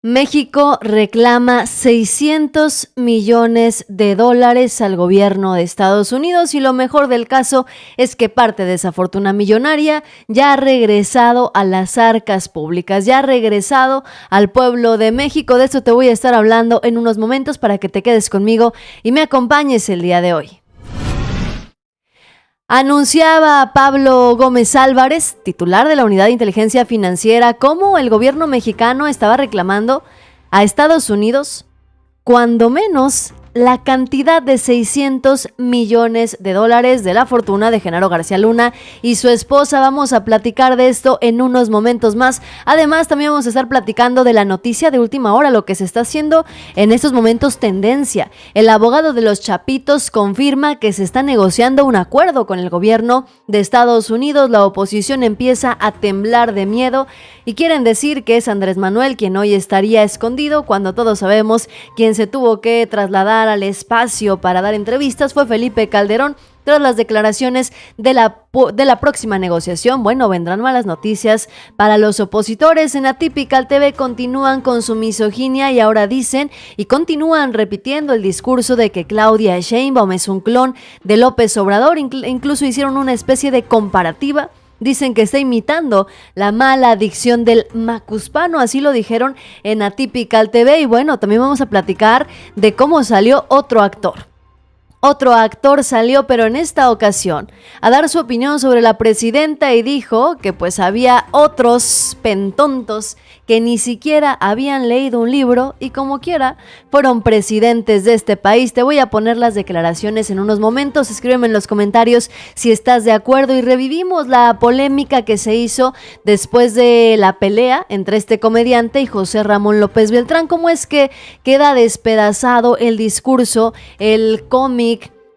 México reclama $600 millones al gobierno de Estados Unidos y lo mejor del caso es que parte de esa fortuna millonaria ya ha regresado a las arcas públicas, ya ha regresado al pueblo de México. De esto te voy a estar hablando en unos momentos para que te quedes conmigo y me acompañes el día de hoy. Anunciaba Pablo Gómez Álvarez, titular de la Unidad de Inteligencia Financiera, cómo el gobierno mexicano estaba reclamando a Estados Unidos, cuando menos, la cantidad de $600 millones de la fortuna de Genaro García Luna y su esposa. Vamos a platicar de esto en unos momentos más. Además, también vamos a estar platicando de la noticia de última hora, lo que se está haciendo en estos momentos tendencia. El abogado de los Chapitos confirma que se está negociando un acuerdo con el gobierno de Estados Unidos. La oposición empieza a temblar de miedo y quieren decir que es Andrés Manuel quien hoy estaría escondido, cuando todos sabemos quien se tuvo que trasladar al espacio para dar entrevistas fue Felipe Calderón. Tras las declaraciones de la próxima negociación, bueno, vendrán malas noticias para los opositores. En Atypical TV continúan con su misoginia y ahora dicen y continúan repitiendo el discurso de que Claudia Sheinbaum es un clon de López Obrador. Incluso hicieron una especie de comparativa. Dicen que está imitando la mala dicción del macuspano, así lo dijeron en Atypical TV. Y bueno, también vamos a platicar de cómo salió otro actor. Otro actor salió, pero en esta ocasión, a dar su opinión sobre la presidenta y dijo que pues había otros pentontos que ni siquiera habían leído un libro y como quiera fueron presidentes de este país. Te voy a poner las declaraciones en unos momentos. Escríbeme en los comentarios si estás de acuerdo y revivimos la polémica que se hizo después de la pelea entre este comediante y José Ramón López Beltrán. ¿Cómo es que queda despedazado el discurso, el cómic,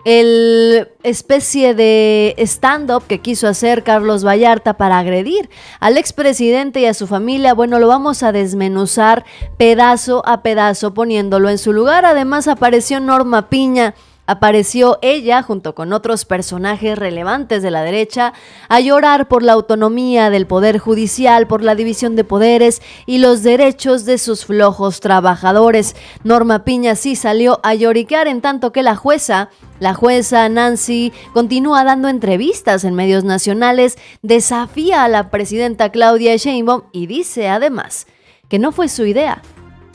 el especie de stand-up que quiso hacer Carlos Vallarta para agredir al expresidente y a su familia? Bueno, lo vamos a desmenuzar pedazo a pedazo poniéndolo en su lugar. Además apareció Norma Piña. Apareció ella, junto con otros personajes relevantes de la derecha, a llorar por la autonomía del Poder Judicial, por la división de poderes y los derechos de sus flojos trabajadores. Norma Piña sí salió a lloriquear, en tanto que la jueza Nancy continúa dando entrevistas en medios nacionales, desafía a la presidenta Claudia Sheinbaum y dice además que no fue su idea.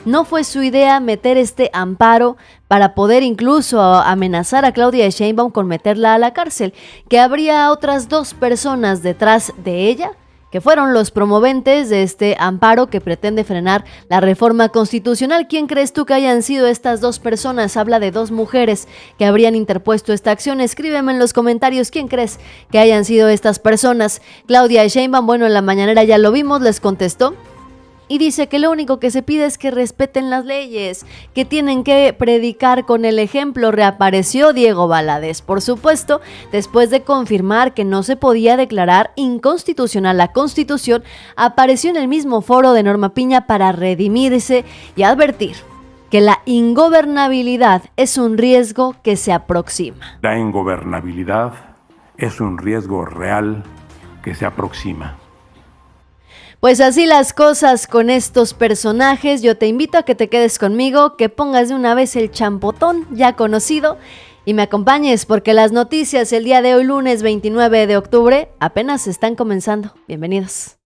No fue su idea meter este amparo para poder incluso amenazar a Claudia Sheinbaum con meterla a la cárcel, que habría otras dos personas detrás de ella, que fueron los promoventes de este amparo que pretende frenar la reforma constitucional. ¿Quién crees tú que hayan sido estas dos personas? Habla de dos mujeres que habrían interpuesto esta acción. Escríbeme en los comentarios quién crees que hayan sido estas personas. Claudia Sheinbaum, bueno, en la mañanera ya lo vimos, les contestó y dice que lo único que se pide es que respeten las leyes, que tienen que predicar con el ejemplo. Reapareció Diego Valadez, por supuesto, después de confirmar que no se podía declarar inconstitucional la Constitución, apareció en el mismo foro de Norma Piña para redimirse y advertir que la ingobernabilidad es un riesgo que se aproxima. La ingobernabilidad es un riesgo real que se aproxima. Pues así las cosas con estos personajes. Yo te invito a que te quedes conmigo, que pongas de una vez el champotón ya conocido y me acompañes porque las noticias el día de hoy, lunes 29 de octubre, apenas están comenzando. Bienvenidos.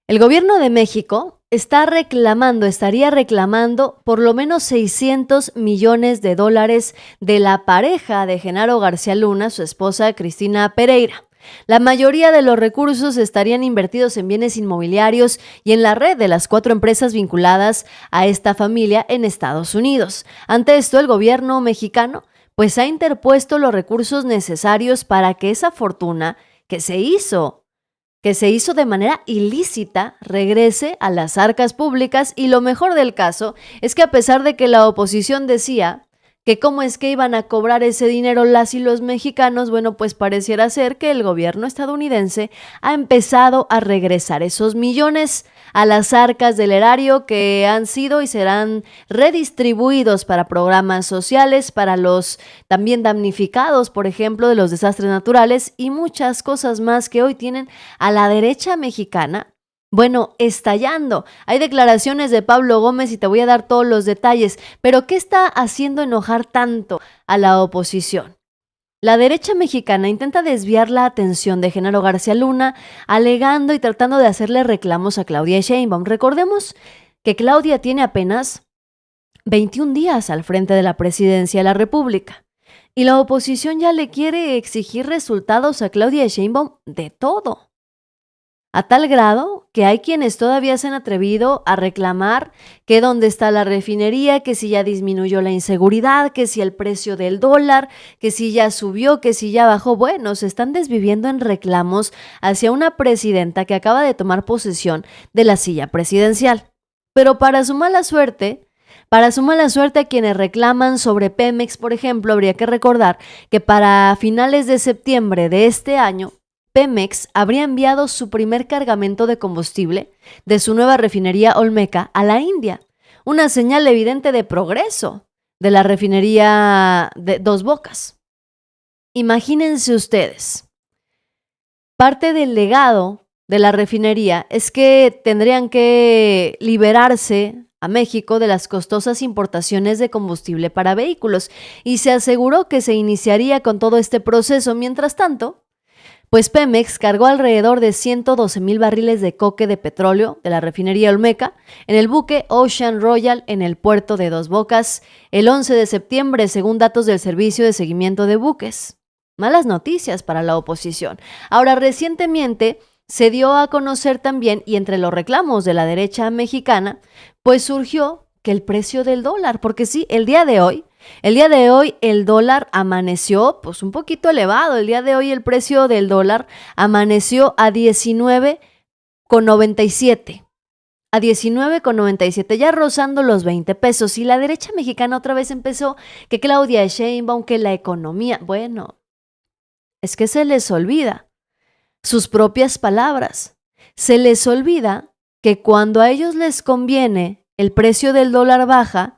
El gobierno de México estaría reclamando por lo menos $600 millones de la pareja de Genaro García Luna, su esposa Cristina Pereira. La mayoría de los recursos estarían invertidos en bienes inmobiliarios y en la red de las 4 empresas vinculadas a esta familia en Estados Unidos. Ante esto, el gobierno mexicano pues ha interpuesto los recursos necesarios para que esa fortuna que se hizo de manera ilícita regrese a las arcas públicas. Y lo mejor del caso es que a pesar de que la oposición decía que cómo es que iban a cobrar ese dinero las y los mexicanos. Bueno, pues pareciera ser que el gobierno estadounidense ha empezado a regresar esos millones a las arcas del erario que han sido y serán redistribuidos para programas sociales, para los también damnificados, por ejemplo, de los desastres naturales y muchas cosas más que hoy tienen a la derecha mexicana, bueno, estallando. Hay declaraciones de Pablo Gómez y te voy a dar todos los detalles, pero ¿qué está haciendo enojar tanto a la oposición? La derecha mexicana intenta desviar la atención de Genaro García Luna, alegando y tratando de hacerle reclamos a Claudia Sheinbaum. Recordemos que Claudia tiene apenas 21 días al frente de la presidencia de la República y la oposición ya le quiere exigir resultados a Claudia Sheinbaum de todo. A tal grado que hay quienes todavía se han atrevido a reclamar que dónde está la refinería, que si ya disminuyó la inseguridad, que si el precio del dólar, que si ya subió, que si ya bajó. Bueno, se están desviviendo en reclamos hacia una presidenta que acaba de tomar posesión de la silla presidencial. Pero para su mala suerte, a quienes reclaman sobre Pemex, por ejemplo, habría que recordar que para finales de septiembre de este año, Pemex habría enviado su primer cargamento de combustible de su nueva refinería Olmeca a la India, una señal evidente de progreso de la refinería de Dos Bocas. Imagínense ustedes, parte del legado de la refinería es que tendrían que liberarse a México de las costosas importaciones de combustible para vehículos y se aseguró que se iniciaría con todo este proceso. Mientras tanto, pues Pemex cargó alrededor de 112,000 barriles de coque de petróleo de la refinería Olmeca en el buque Ocean Royal en el puerto de Dos Bocas el 11 de septiembre, según datos del Servicio de Seguimiento de Buques. Malas noticias para la oposición. Ahora, recientemente se dio a conocer también, y entre los reclamos de la derecha mexicana, pues surgió que el precio del dólar, porque sí, el día de hoy el dólar amaneció pues un poquito elevado. El día de hoy el precio del dólar amaneció a 19,97. A 19,97, ya rozando los 20 pesos. Y la derecha mexicana otra vez empezó que Claudia Sheinbaum, que la economía. Bueno, es que se les olvida sus propias palabras. Se les olvida que cuando a ellos les conviene el precio del dólar baja,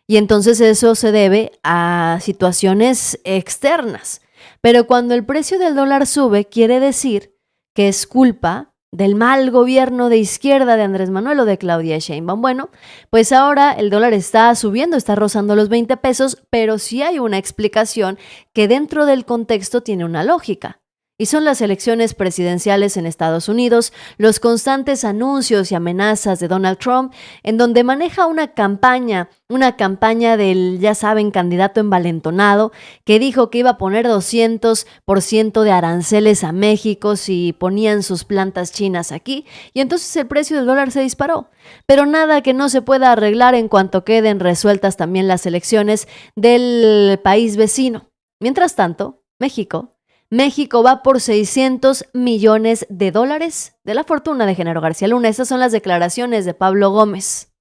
y entonces eso se debe a situaciones externas. Pero cuando el precio del dólar sube, quiere decir que es culpa del mal gobierno de izquierda de Andrés Manuel o de Claudia Sheinbaum. Bueno, pues ahora el dólar está subiendo, está rozando los 20 pesos, pero sí hay una explicación que dentro del contexto tiene una lógica. Y son las elecciones presidenciales en Estados Unidos, los constantes anuncios y amenazas de Donald Trump, en donde maneja una campaña del, ya saben, candidato envalentonado, que dijo que iba a poner 200% de aranceles a México si ponían sus plantas chinas aquí, y entonces el precio del dólar se disparó. Pero nada que no se pueda arreglar en cuanto queden resueltas también las elecciones del país vecino. Mientras tanto, México va por 600 millones de dólares de la fortuna de Genaro García Luna. Estas son las declaraciones de Pablo Gómez.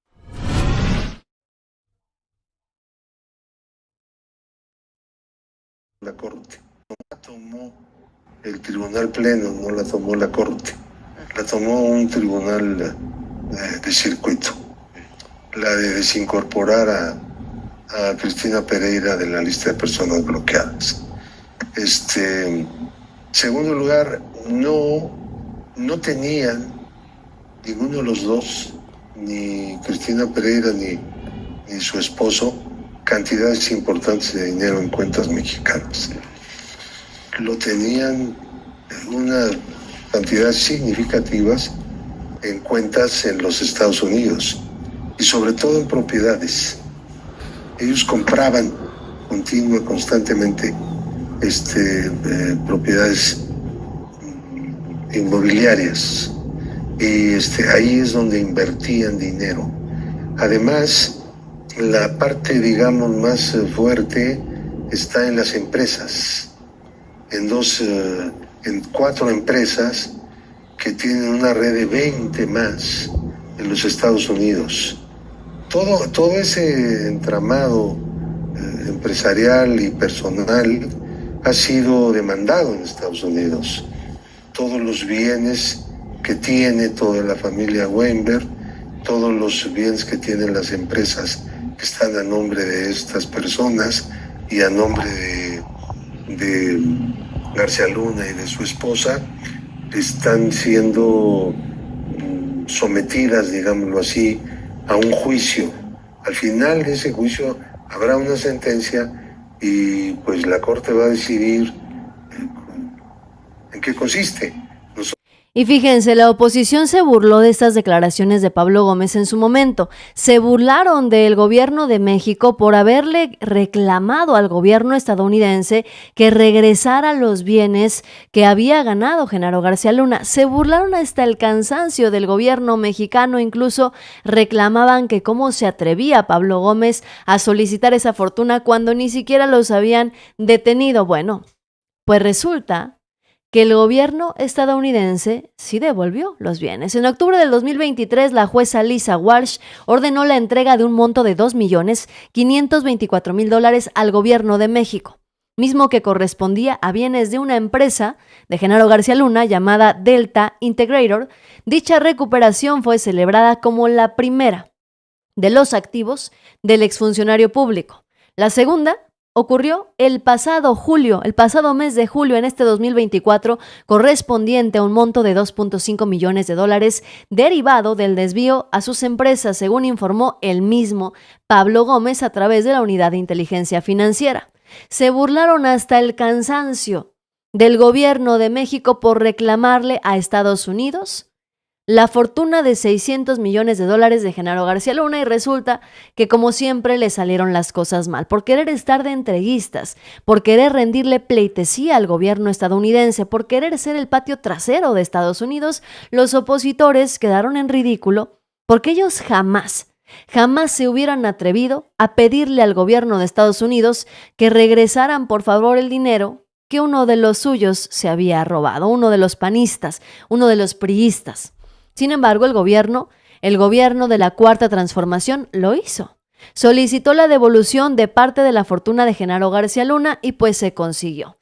La Corte no la tomó el Tribunal Pleno, no la tomó la Corte, la tomó un tribunal de circuito, la de desincorporar a Cristina Pereira de la lista de personas bloqueadas. Segundo lugar, no tenían ninguno de los dos, ni Cristina Pereira ni su esposo, cantidades importantes de dinero en cuentas mexicanas. Lo tenían unas cantidades significativas en cuentas en los Estados Unidos y sobre todo en propiedades. Ellos compraban constantemente propiedades inmobiliarias y ahí es donde invertían dinero. Además, la parte, digamos, más fuerte está en las empresas, en 4 empresas que tienen una red de 20 más en los Estados Unidos. Todo ese entramado empresarial y personal ha sido demandado en Estados Unidos. Todos los bienes que tiene toda la familia Weinberg, todos los bienes que tienen las empresas que están a nombre de estas personas y a nombre de García Luna y de su esposa, están siendo sometidas, digámoslo así, a un juicio. Al final de ese juicio habrá una sentencia y pues la Corte va a decidir en qué consiste. Y fíjense, la oposición se burló de estas declaraciones de Pablo Gómez en su momento. Se burlaron del gobierno de México por haberle reclamado al gobierno estadounidense que regresara los bienes que había ganado Genaro García Luna. Se burlaron hasta el cansancio del gobierno mexicano, incluso reclamaban que cómo se atrevía Pablo Gómez a solicitar esa fortuna cuando ni siquiera los habían detenido. Bueno, pues resulta que el gobierno estadounidense sí devolvió los bienes. En octubre del 2023, la jueza Lisa Walsh ordenó la entrega de un monto de $2.524.000 al gobierno de México, mismo que correspondía a bienes de una empresa de Genaro García Luna llamada Delta Integrator. Dicha recuperación fue celebrada como la primera de los activos del exfuncionario público. La segunda ocurrió el pasado mes de julio en este 2024, correspondiente a un monto de $2.5 millones derivado del desvío a sus empresas, según informó el mismo Pablo Gómez a través de la Unidad de Inteligencia Financiera. Se burlaron hasta el cansancio del gobierno de México por reclamarle a Estados Unidos la fortuna de $600 millones de Genaro García Luna, y resulta que, como siempre, le salieron las cosas mal. Por querer estar de entreguistas, por querer rendirle pleitesía al gobierno estadounidense, por querer ser el patio trasero de Estados Unidos, los opositores quedaron en ridículo porque ellos jamás se hubieran atrevido a pedirle al gobierno de Estados Unidos que regresaran por favor el dinero que uno de los suyos se había robado, uno de los panistas, uno de los priistas. Sin embargo, el gobierno de la Cuarta Transformación lo hizo. Solicitó la devolución de parte de la fortuna de Genaro García Luna y pues se consiguió.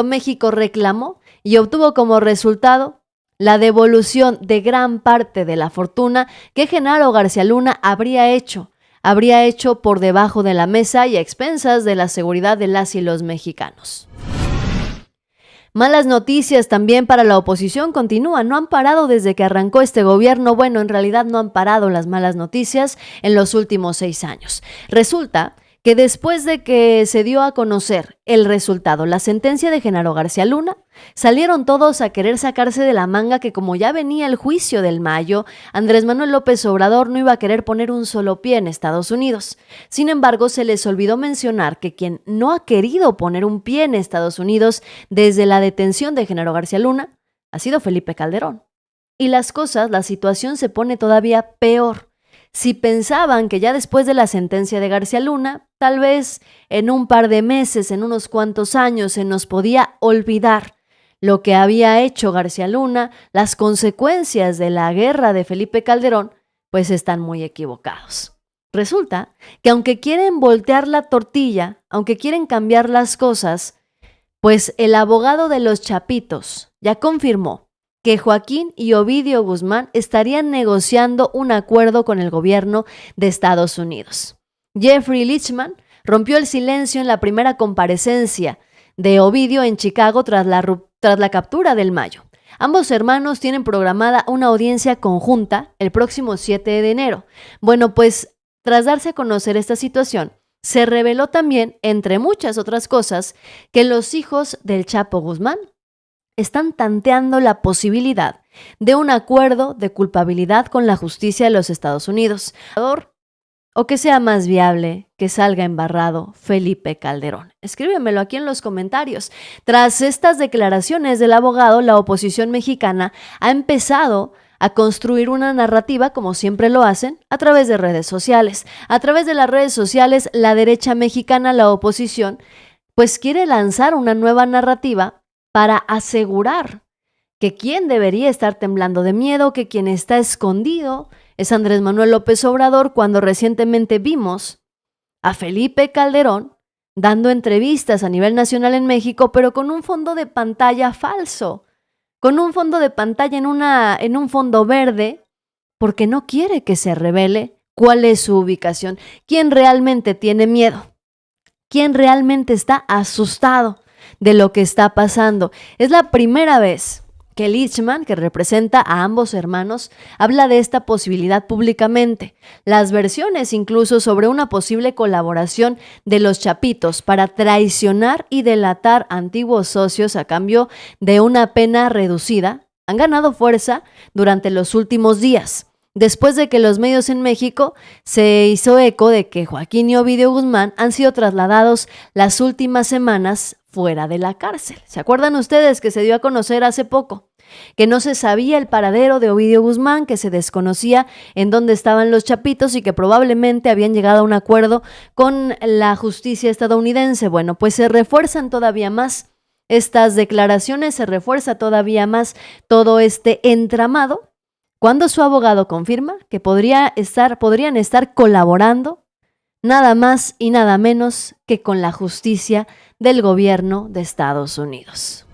México reclamó y obtuvo como resultado la devolución de gran parte de la fortuna que Genaro García Luna habría hecho por debajo de la mesa y a expensas de la seguridad de las y los mexicanos. Malas noticias también para la oposición continúan, no han parado desde que arrancó este gobierno. Bueno, en realidad no han parado las malas noticias en los últimos 6 años. Resulta que después de que se dio a conocer el resultado, la sentencia de Genaro García Luna, salieron todos a querer sacarse de la manga que, como ya venía el juicio del mayo, Andrés Manuel López Obrador no iba a querer poner un solo pie en Estados Unidos. Sin embargo, se les olvidó mencionar que quien no ha querido poner un pie en Estados Unidos desde la detención de Genaro García Luna ha sido Felipe Calderón. Y la situación se pone todavía peor. Si pensaban que ya después de la sentencia de García Luna, tal vez en un par de meses, en unos cuantos años, se nos podía olvidar lo que había hecho García Luna, las consecuencias de la guerra de Felipe Calderón, pues están muy equivocados. Resulta que aunque quieren voltear la tortilla, aunque quieren cambiar las cosas, pues el abogado de los Chapitos ya confirmó que Joaquín y Ovidio Guzmán estarían negociando un acuerdo con el gobierno de Estados Unidos. Jeffrey Lichtman rompió el silencio en la primera comparecencia de Ovidio en Chicago tras la captura del Mayo. Ambos hermanos tienen programada una audiencia conjunta el próximo 7 de enero. Bueno, pues tras darse a conocer esta situación, se reveló también, entre muchas otras cosas, que los hijos del Chapo Guzmán están tanteando la posibilidad de un acuerdo de culpabilidad con la justicia de los Estados Unidos, o que sea más viable que salga embarrado Felipe Calderón. Escríbemelo aquí en los comentarios. Tras estas declaraciones del abogado, la oposición mexicana ha empezado a construir una narrativa, como siempre lo hacen, a través de redes sociales. A través de las redes sociales, la derecha mexicana, la oposición, pues quiere lanzar una nueva narrativa para asegurar que quien debería estar temblando de miedo, que quien está escondido, es Andrés Manuel López Obrador, cuando recientemente vimos a Felipe Calderón dando entrevistas a nivel nacional en México, pero con un fondo de pantalla falso, con un fondo de pantalla en un fondo verde, porque no quiere que se revele cuál es su ubicación, quién realmente tiene miedo, quién realmente está asustado de lo que está pasando. Es la primera vez que Litzman, que representa a ambos hermanos, habla de esta posibilidad públicamente. Las versiones incluso sobre una posible colaboración de los Chapitos para traicionar y delatar a antiguos socios a cambio de una pena reducida han ganado fuerza durante los últimos días, después de que los medios en México se hizo eco de que Joaquín y Ovidio Guzmán han sido trasladados las últimas semanas fuera de la cárcel. ¿Se acuerdan ustedes que se dio a conocer hace poco? Que no se sabía el paradero de Ovidio Guzmán, que se desconocía en dónde estaban los Chapitos y que probablemente habían llegado a un acuerdo con la justicia estadounidense. Bueno, pues se refuerzan todavía más estas declaraciones, se refuerza todavía más todo este entramado cuando su abogado confirma que podrían estar colaborando nada más y nada menos que con la justicia del gobierno de Estados Unidos.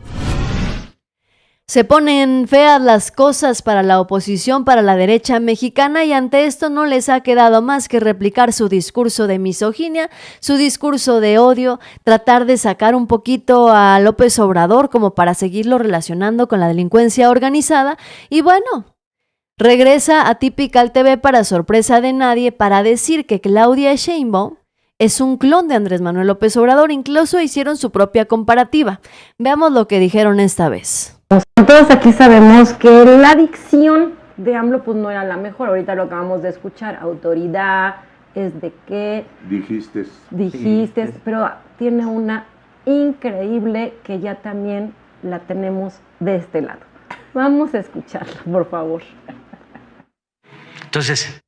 Se ponen feas las cosas para la oposición, para la derecha mexicana, y ante esto no les ha quedado más que replicar su discurso de misoginia, su discurso de odio, tratar de sacar un poquito a López Obrador como para seguirlo relacionando con la delincuencia organizada, y bueno, regresa a Typical TV para sorpresa de nadie para decir que Claudia Sheinbaum es un clon de Andrés Manuel López Obrador. Incluso hicieron su propia comparativa. Veamos lo que dijeron esta vez. Todos aquí sabemos que la dicción de AMLO pues no era la mejor. Ahorita lo acabamos de escuchar. Autoridad, es de qué. Dijiste, pero tiene una increíble que ya también la tenemos de este lado. Vamos a escucharla, por favor. Entonces,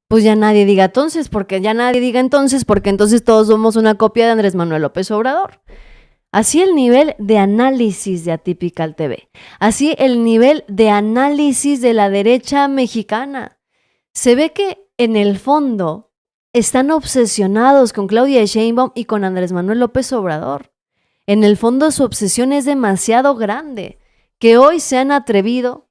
pues ya nadie diga entonces, porque ya nadie diga entonces, porque entonces todos somos una copia de Andrés Manuel López Obrador. Así el nivel de análisis de Atypical TV, así el nivel de análisis de la derecha mexicana. Se ve que en el fondo están obsesionados con Claudia Sheinbaum y con Andrés Manuel López Obrador. En el fondo su obsesión es demasiado grande, que hoy se han atrevido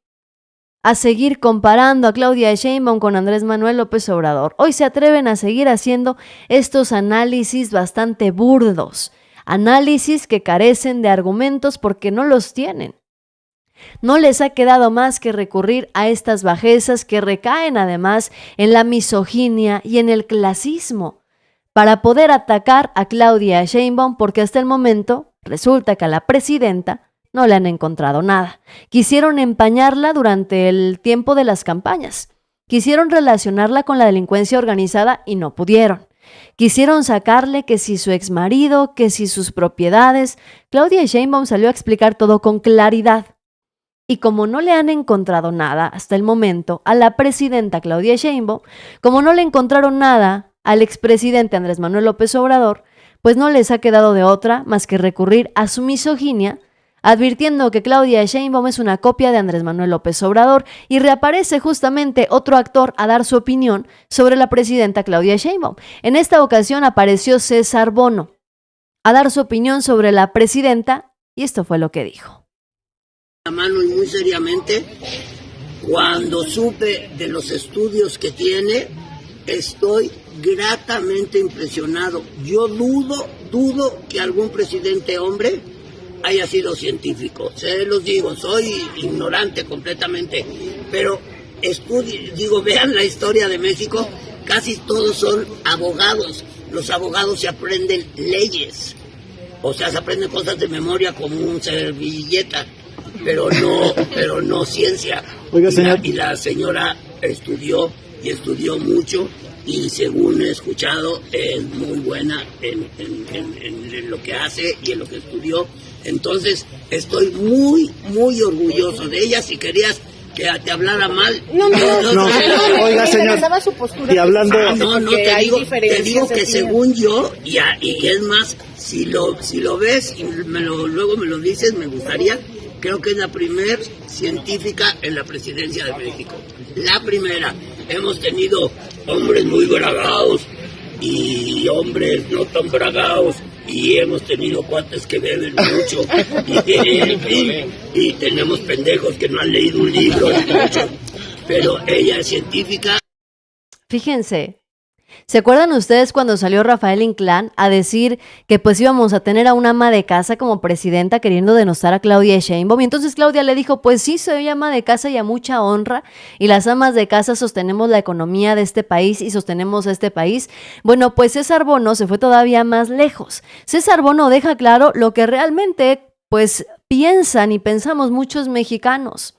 a seguir comparando a Claudia Sheinbaum con Andrés Manuel López Obrador. Hoy se atreven a seguir haciendo estos análisis bastante burdos, análisis que carecen de argumentos porque no los tienen. No les ha quedado más que recurrir a estas bajezas que recaen además en la misoginia y en el clasismo para poder atacar a Claudia Sheinbaum, porque hasta el momento resulta que a la presidenta no le han encontrado nada. Quisieron empañarla durante el tiempo de las campañas. Quisieron relacionarla con la delincuencia organizada y no pudieron. Quisieron sacarle que si su exmarido, que si sus propiedades. Claudia Sheinbaum salió a explicar todo con claridad. Y como no le han encontrado nada hasta el momento a la presidenta Claudia Sheinbaum, como no le encontraron nada al expresidente Andrés Manuel López Obrador, pues no les ha quedado de otra más que recurrir a su misoginia, advirtiendo que Claudia Sheinbaum es una copia de Andrés Manuel López Obrador, y reaparece justamente otro actor a dar su opinión sobre la presidenta Claudia Sheinbaum. En esta ocasión apareció César Bono a dar su opinión sobre la presidenta, y esto fue lo que dijo. La mano y muy seriamente, cuando supe de los estudios que tiene, estoy gratamente impresionado. Yo dudo que algún presidente hombre haya sido científico. Se los digo, soy ignorante completamente, pero vean la historia de México, casi todos son abogados. Los abogados se aprenden leyes, o sea, se aprenden cosas de memoria como un servilleta. Pero no ciencia. Oiga, señor. Y la señora estudió mucho, y según he escuchado es muy buena en lo que hace y en lo que estudió. Entonces estoy muy orgulloso de ella. Si querías que te hablara mal. No, oiga, señor, su postura, y hablando, te digo que según yo, y es más, si lo ves y luego me lo dices, me gustaría, creo que es la primer científica en la presidencia de México. La primera. Hemos tenido hombres muy bragados y hombres no tan bragados, y hemos tenido cuates que beben mucho, y tenemos pendejos que no han leído un libro mucho, pero ella es científica. Fíjense, ¿se acuerdan ustedes cuando salió Rafael Inclán a decir que pues íbamos a tener a una ama de casa como presidenta queriendo denostar a Claudia Sheinbaum? Y entonces Claudia le dijo, pues sí, soy ama de casa y a mucha honra, y las amas de casa sostenemos la economía de este país y sostenemos a este país. Bueno, pues César Bono se fue todavía más lejos. César Bono deja claro lo que realmente pues piensan y pensamos muchos mexicanos.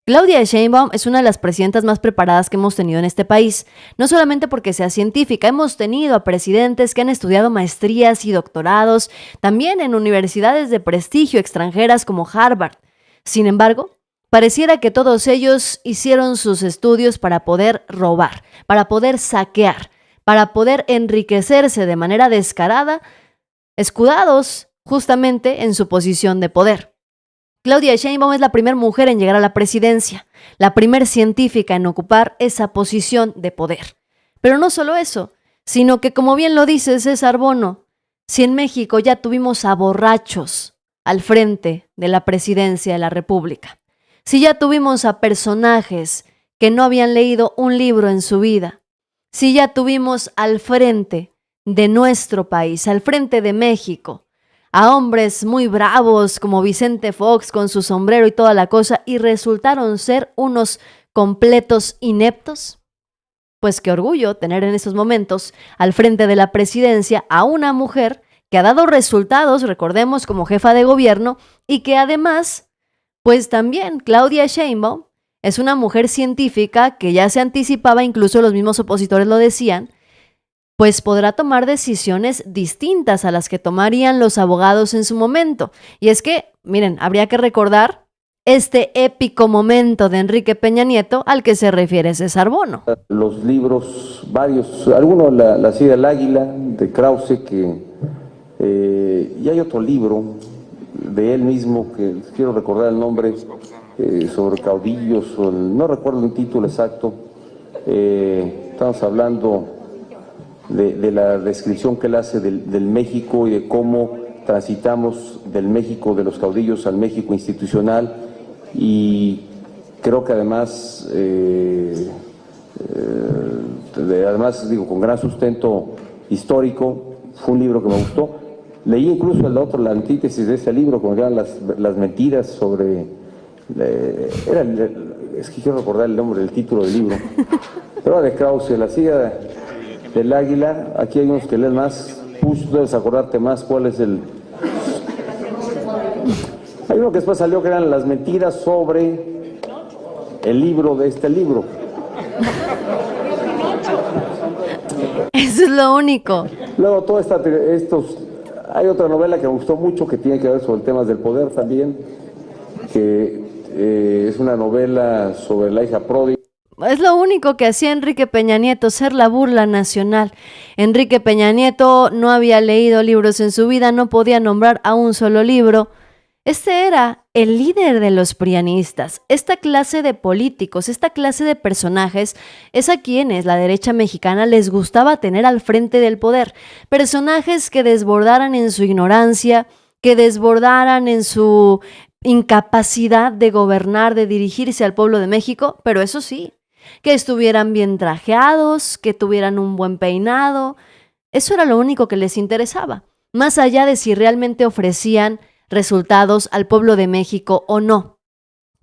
Claudia Sheinbaum es una de las presidentas más preparadas que hemos tenido en este país, no solamente porque sea científica, hemos tenido a presidentes que han estudiado maestrías y doctorados, también en universidades de prestigio extranjeras como Harvard. Sin embargo, pareciera que todos ellos hicieron sus estudios para poder robar, para poder saquear, para poder enriquecerse de manera descarada, escudados justamente en su posición de poder. Claudia Sheinbaum es la primera mujer en llegar a la presidencia, la primera científica en ocupar esa posición de poder. Pero no solo eso, sino que, como bien lo dice César Bono, si en México ya tuvimos a borrachos al frente de la presidencia de la República, si ya tuvimos a personajes que no habían leído un libro en su vida, si ya tuvimos al frente de nuestro país, al frente de México, a hombres muy bravos como Vicente Fox con su sombrero y toda la cosa, y resultaron ser unos completos ineptos, pues qué orgullo tener en estos momentos al frente de la presidencia a una mujer que ha dado resultados, recordemos, como jefa de gobierno, y que además, pues también Claudia Sheinbaum es una mujer científica que ya se anticipaba, incluso los mismos opositores lo decían, pues podrá tomar decisiones distintas a las que tomarían los abogados en su momento. Y es que, miren, habría que recordar este épico momento de Enrique Peña Nieto al que se refiere César Bono. Los libros, varios, algunos, la Silla del Águila, de Krause, y hay otro libro de él mismo, que quiero recordar el nombre, sobre caudillos, no recuerdo el título exacto. Estamos hablando de la descripción que él hace del México y de cómo transitamos del México de los caudillos al México institucional, y creo que además, digo, con gran sustento histórico. Fue un libro que me gustó. Leí incluso el otro, la antítesis de ese libro, como eran las mentiras sobre... es que quiero recordar el nombre del título del libro. Pero era de Krause, La Silla del Águila. Aquí hay unos que leen más. Debes acordarte más cuál es el... Hay uno que después salió que eran las mentiras sobre el libro de este libro. Eso es lo único. Luego hay otra novela que me gustó mucho, que tiene que ver sobre temas del poder también, que es una novela sobre la hija pródiga. Es lo único que hacía Enrique Peña Nieto, ser la burla nacional. Enrique Peña Nieto no había leído libros en su vida, no podía nombrar a un solo libro. Este era el líder de los prianistas. Esta clase de políticos, esta clase de personajes, es a quienes la derecha mexicana les gustaba tener al frente del poder. Personajes que desbordaran en su ignorancia, que desbordaran en su incapacidad de gobernar, de dirigirse al pueblo de México, pero eso sí, que estuvieran bien trajeados, que tuvieran un buen peinado. Eso era lo único que les interesaba, más allá de si realmente ofrecían resultados al pueblo de México o no.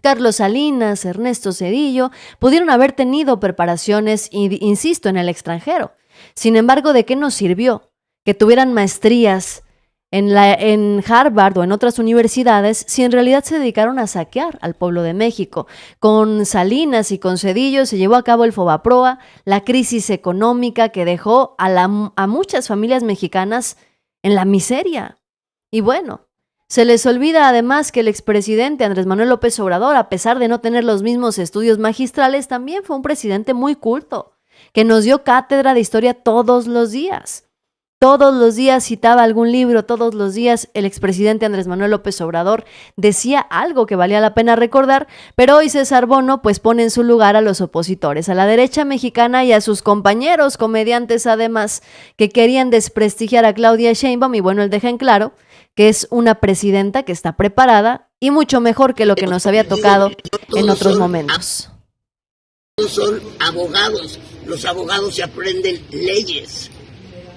Carlos Salinas, Ernesto Zedillo pudieron haber tenido preparaciones, insisto, en el extranjero. Sin embargo, ¿de qué nos sirvió que tuvieran maestrías en Harvard o en otras universidades si en realidad se dedicaron a saquear al pueblo de México? Con Salinas y con Zedillo se llevó a cabo el Fobaproa, la crisis económica que dejó a muchas familias mexicanas en la miseria. Y bueno, Se les olvida además que el expresidente Andrés Manuel López Obrador, a pesar de no tener los mismos estudios magistrales, también fue un presidente muy culto, que nos dio cátedra de historia todos los días. Todos los días citaba algún libro, todos los días el expresidente Andrés Manuel López Obrador decía algo que valía la pena recordar, pero hoy César Bono pues pone en su lugar a los opositores, a la derecha mexicana y a sus compañeros comediantes además, que querían desprestigiar a Claudia Sheinbaum, y bueno, él deja en claro que es una presidenta que está preparada y mucho mejor que lo que nos había tocado en otros momentos. Todos son abogados, los abogados se aprenden leyes.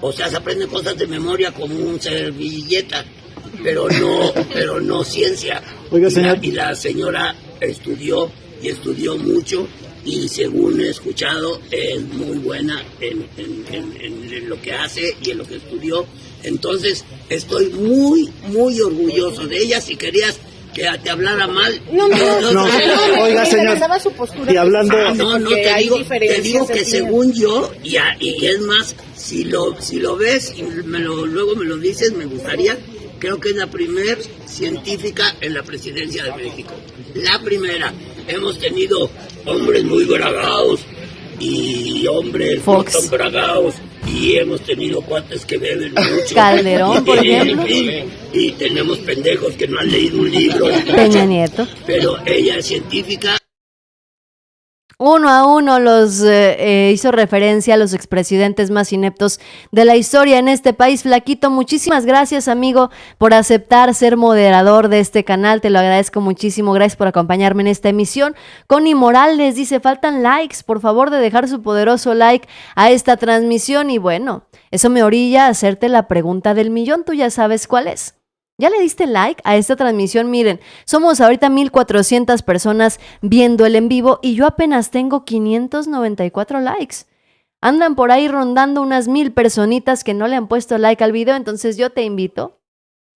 O sea, se aprenden cosas de memoria como un servilleta, pero no ciencia. Oiga, señor. Y la señora estudió mucho y según he escuchado es muy buena en lo que hace y en lo que estudió. Entonces estoy muy, muy orgulloso de ella. Si querías que te hablara mal. No, oiga, señor. Su postura, y hablando. Te digo que según yo, y es más, si lo ves y luego me lo dices, me gustaría. Creo que es la primer científica en la presidencia de México. La primera. Hemos tenido hombres muy bragados y hombres no tan bragados. Y hemos tenido cuates que beben mucho. Calderón, por ejemplo. Y tenemos pendejos que no han leído un libro. Peña Nieto. Pero ella es científica. Uno a uno los hizo referencia a los expresidentes más ineptos de la historia en este país. Flaquito, muchísimas gracias, amigo, por aceptar ser moderador de este canal. Te lo agradezco muchísimo. Gracias por acompañarme en esta emisión. Connie Morales dice, faltan likes. Por favor, de dejar su poderoso like a esta transmisión. Y bueno, eso me orilla a hacerte la pregunta del millón. Tú ya sabes cuál es. ¿Ya le diste like a esta transmisión? Miren, somos ahorita 1,400 personas viendo el en vivo y yo apenas tengo 594 likes. Andan por ahí rondando unas 1,000 personitas que no le han puesto like al video, entonces yo te invito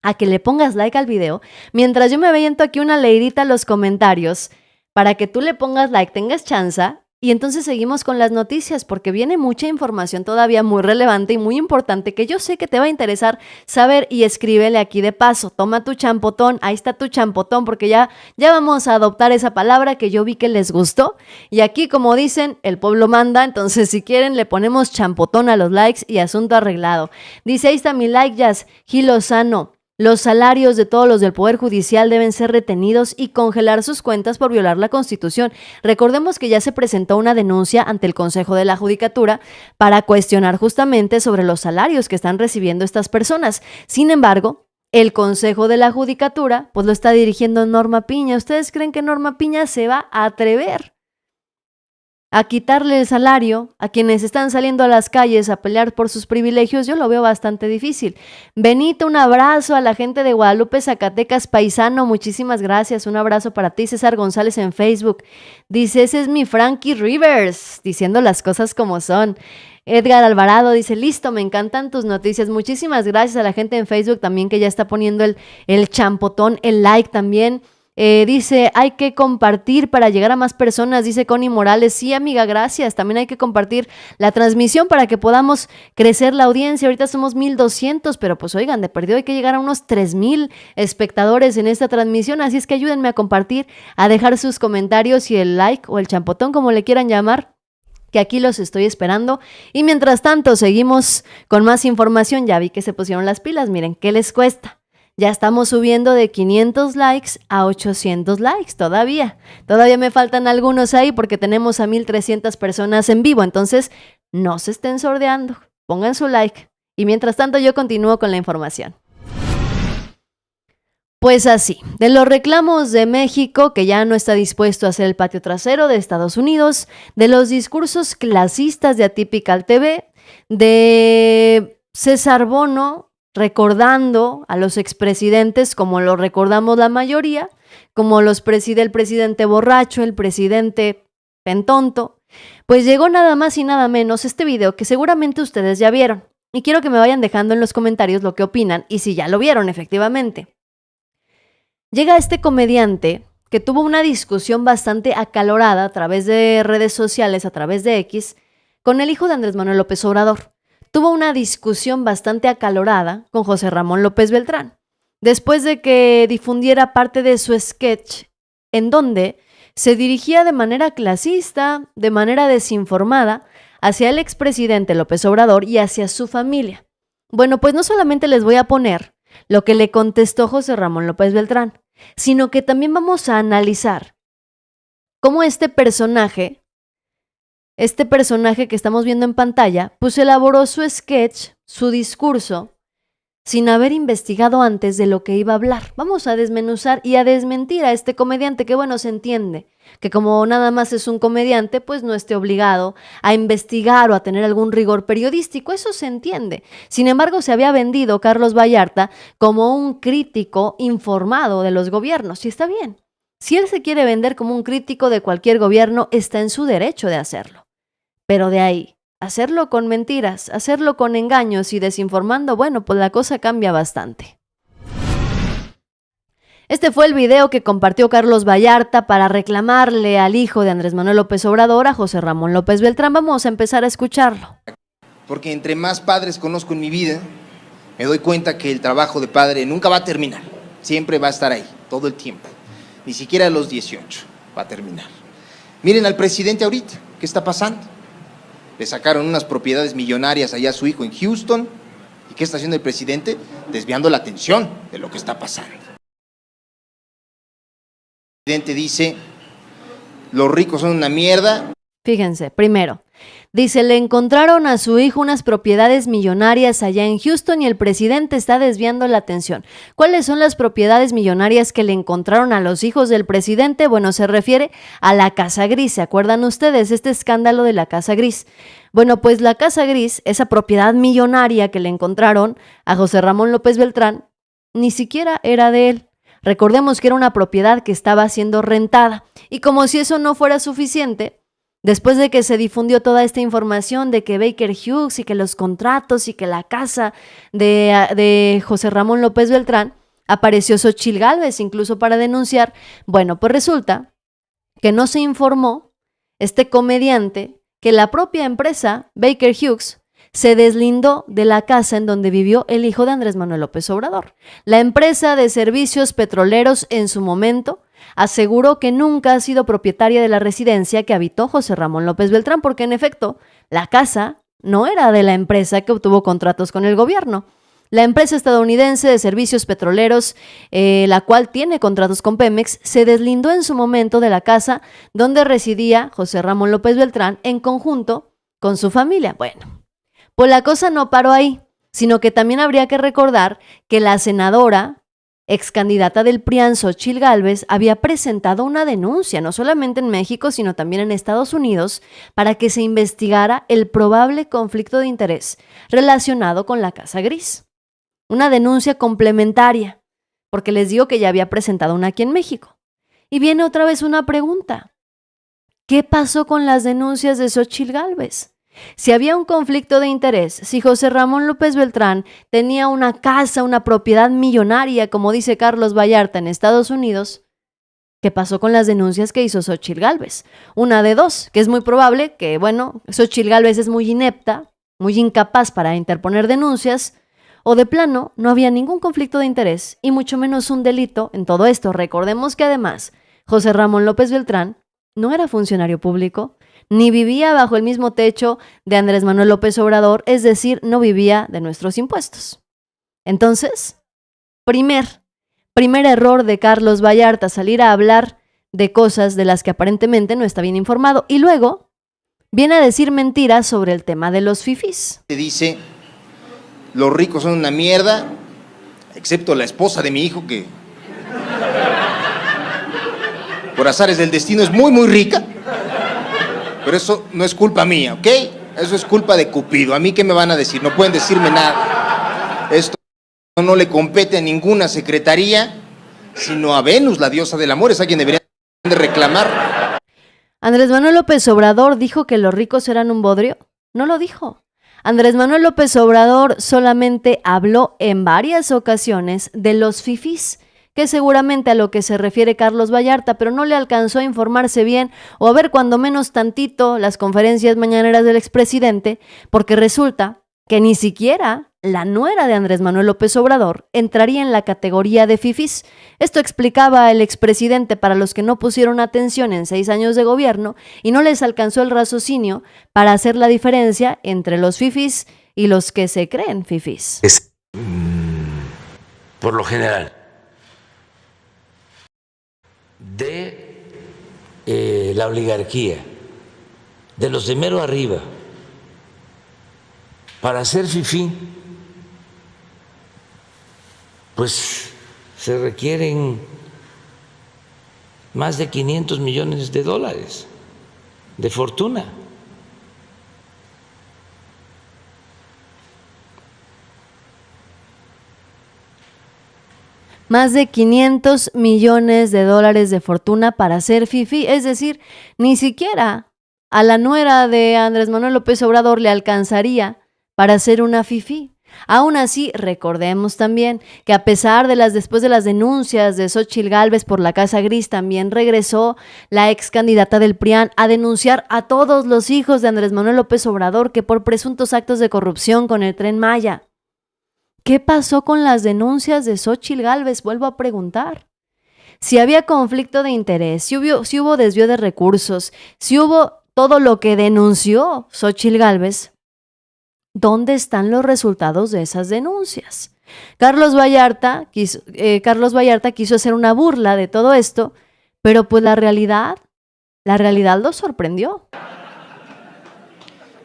a que le pongas like al video mientras yo me aviento aquí una leidita a los comentarios para que tú le pongas like, tengas chance. Y entonces seguimos con las noticias porque viene mucha información todavía muy relevante y muy importante que yo sé que te va a interesar saber y escríbele aquí de paso. Toma tu champotón, ahí está tu champotón porque ya vamos a adoptar esa palabra que yo vi que les gustó. Y aquí, como dicen, el pueblo manda, entonces si quieren le ponemos champotón a los likes y asunto arreglado. Dice, ahí está mi like, Jazz, Gil Lozano. Los salarios de todos los del Poder Judicial deben ser retenidos y congelar sus cuentas por violar la Constitución. Recordemos que ya se presentó una denuncia ante el Consejo de la Judicatura para cuestionar justamente sobre los salarios que están recibiendo estas personas. Sin embargo, el Consejo de la Judicatura pues lo está dirigiendo Norma Piña. ¿Ustedes creen que Norma Piña se va a atrever a quitarle el salario a quienes están saliendo a las calles a pelear por sus privilegios? Yo lo veo bastante difícil. Benito, un abrazo a la gente de Guadalupe, Zacatecas, paisano, muchísimas gracias, un abrazo para ti. César González en Facebook, dice, ese es mi Frankie Rivers, diciendo las cosas como son. Edgar Alvarado dice, listo, me encantan tus noticias. Muchísimas gracias a la gente en Facebook también que ya está poniendo el champotón, el like también. Dice, hay que compartir para llegar a más personas, dice Connie Morales. Sí, amiga, gracias. También hay que compartir la transmisión para que podamos crecer la audiencia. Ahorita somos 1,200, pero pues oigan, de perdido hay que llegar a unos 3,000 espectadores en esta transmisión, así es que ayúdenme a compartir, a dejar sus comentarios y el like o el champotón, como le quieran llamar, que aquí los estoy esperando. Y mientras tanto, seguimos con más información. Ya vi que se pusieron las pilas, miren, ¿qué les cuesta? Ya estamos subiendo de 500 likes a 800 likes todavía. Todavía me faltan algunos ahí porque tenemos a 1,300 personas en vivo. Entonces, no se estén sordeando. Pongan su like. Y mientras tanto, yo continúo con la información. Pues así, de los reclamos de México, que ya no está dispuesto a hacer el patio trasero de Estados Unidos, de los discursos clasistas de Atypical TV, de César Bono, recordando a los expresidentes como lo recordamos la mayoría, como el presidente borracho, el presidente pentonto, pues llegó nada más y nada menos este video que seguramente ustedes ya vieron. Y quiero que me vayan dejando en los comentarios lo que opinan y si ya lo vieron efectivamente. Llega este comediante que tuvo una discusión bastante acalorada a través de redes sociales, a través de X, con el hijo de Andrés Manuel López Obrador. Tuvo una discusión bastante acalorada con José Ramón López Beltrán. después de que difundiera parte de su sketch en donde se dirigía de manera clasista, de manera desinformada, hacia el expresidente López Obrador y hacia su familia. Bueno, pues no solamente les voy a poner lo que le contestó José Ramón López Beltrán, sino que también vamos a analizar cómo este personaje que estamos viendo en pantalla, pues elaboró su sketch, su discurso, sin haber investigado antes de lo que iba a hablar. Vamos a desmenuzar y a desmentir a este comediante que, bueno, se entiende que como nada más es un comediante, pues no esté obligado a investigar o a tener algún rigor periodístico, eso se entiende. Sin embargo, se había vendido Carlos Vallarta como un crítico informado de los gobiernos, y está bien. Si él se quiere vender como un crítico de cualquier gobierno, está en su derecho de hacerlo. Pero de ahí hacerlo con mentiras, hacerlo con engaños y desinformando, bueno, pues la cosa cambia bastante. Este fue el video que compartió Carlos Vallarta para reclamarle al hijo de Andrés Manuel López Obrador, a José Ramón López Beltrán. Vamos a empezar a escucharlo. Porque entre más padres conozco en mi vida, me doy cuenta que el trabajo de padre nunca va a terminar. Siempre va a estar ahí, todo el tiempo. Ni siquiera a los 18 va a terminar. Miren al presidente ahorita, ¿qué está pasando? Le sacaron unas propiedades millonarias allá a su hijo en Houston. ¿Y qué está haciendo el presidente? Desviando la atención de lo que está pasando. El presidente dice, los ricos son una mierda. Fíjense, primero, dice, le encontraron a su hijo unas propiedades millonarias allá en Houston y el presidente está desviando la atención. ¿Cuáles son las propiedades millonarias que le encontraron a los hijos del presidente? Bueno, se refiere a la Casa Gris. ¿Se acuerdan ustedes? Este escándalo de la Casa Gris. Bueno, pues la Casa Gris, esa propiedad millonaria que le encontraron a José Ramón López Beltrán, ni siquiera era de él. Recordemos que era una propiedad que estaba siendo rentada. Y como si eso no fuera suficiente, después de que se difundió toda esta información de que Baker Hughes y que los contratos y que la casa de José Ramón López Beltrán, apareció Xóchitl Gálvez incluso para denunciar. Bueno, pues resulta que no se informó este comediante que la propia empresa Baker Hughes se deslindó de la casa en donde vivió el hijo de Andrés Manuel López Obrador. La empresa de servicios petroleros en su momento aseguró que nunca ha sido propietaria de la residencia que habitó José Ramón López Beltrán, porque en efecto, la casa no era de la empresa que obtuvo contratos con el gobierno. La empresa estadounidense de servicios petroleros, la cual tiene contratos con Pemex, se deslindó en su momento de la casa donde residía José Ramón López Beltrán en conjunto con su familia. Bueno, pues la cosa no paró ahí, sino que también habría que recordar que la senadora ex candidata del PRIAN, Xóchitl Gálvez, había presentado una denuncia, no solamente en México, sino también en Estados Unidos, para que se investigara el probable conflicto de interés relacionado con la Casa Gris. Una denuncia complementaria, porque les digo que ya había presentado una aquí en México. Y viene otra vez una pregunta. ¿Qué pasó con las denuncias de Xóchitl Gálvez? Si había un conflicto de interés, si José Ramón López Beltrán tenía una casa, una propiedad millonaria, como dice Carlos Vallarta en Estados Unidos, ¿qué pasó con las denuncias que hizo Xóchitl Gálvez? Una de dos, que es muy probable que, bueno, Xóchitl Gálvez es muy inepta, muy incapaz para interponer denuncias, o de plano no había ningún conflicto de interés y mucho menos un delito en todo esto. Recordemos que además José Ramón López Beltrán no era funcionario público, ni vivía bajo el mismo techo de Andrés Manuel López Obrador, es decir, no vivía de nuestros impuestos. Entonces, primer error de Carlos Vallarta, salir a hablar de cosas de las que aparentemente no está bien informado, y luego viene a decir mentiras sobre el tema de los fifís. Se dice, los ricos son una mierda, excepto la esposa de mi hijo, que por azares del destino es muy, muy rica. Pero eso no es culpa mía, ¿ok? Eso es culpa de Cupido. ¿A mí qué me van a decir? No pueden decirme nada. Esto no le compete a ninguna secretaría, sino a Venus, la diosa del amor. Es a quien deberían de reclamar. ¿Andrés Manuel López Obrador dijo que los ricos eran un bodrio? No lo dijo. Andrés Manuel López Obrador solamente habló en varias ocasiones de los fifís, que es seguramente a lo que se refiere Carlos Vallarta, pero no le alcanzó a informarse bien o a ver cuando menos tantito las conferencias mañaneras del expresidente, porque resulta que ni siquiera la nuera de Andrés Manuel López Obrador, entraría en la categoría de fifís. Esto explicaba el expresidente para los que no pusieron atención en 6 años de gobierno y no les alcanzó el raciocinio para hacer la diferencia entre los fifís y los que se creen fifís. Por lo general, de la oligarquía, de los de mero arriba. Para ser fifí, pues se requieren más de 500 millones de dólares de fortuna. Más de 500 millones de dólares de fortuna para ser fifí, es decir, ni siquiera a la nuera de Andrés Manuel López Obrador le alcanzaría para ser una fifí. Aún así, recordemos también que a pesar de después de las denuncias de Xóchitl Gálvez por la Casa Gris, también regresó la ex candidata del PRIAN a denunciar a todos los hijos de Andrés Manuel López Obrador que por presuntos actos de corrupción con el Tren Maya. ¿Qué pasó con las denuncias de Xóchitl Gálvez? Vuelvo a preguntar. Si había conflicto de interés, si hubo desvío de recursos, si hubo todo lo que denunció Xóchitl Gálvez, ¿dónde están los resultados de esas denuncias? Carlos Vallarta quiso hacer una burla de todo esto, pero pues la realidad lo sorprendió.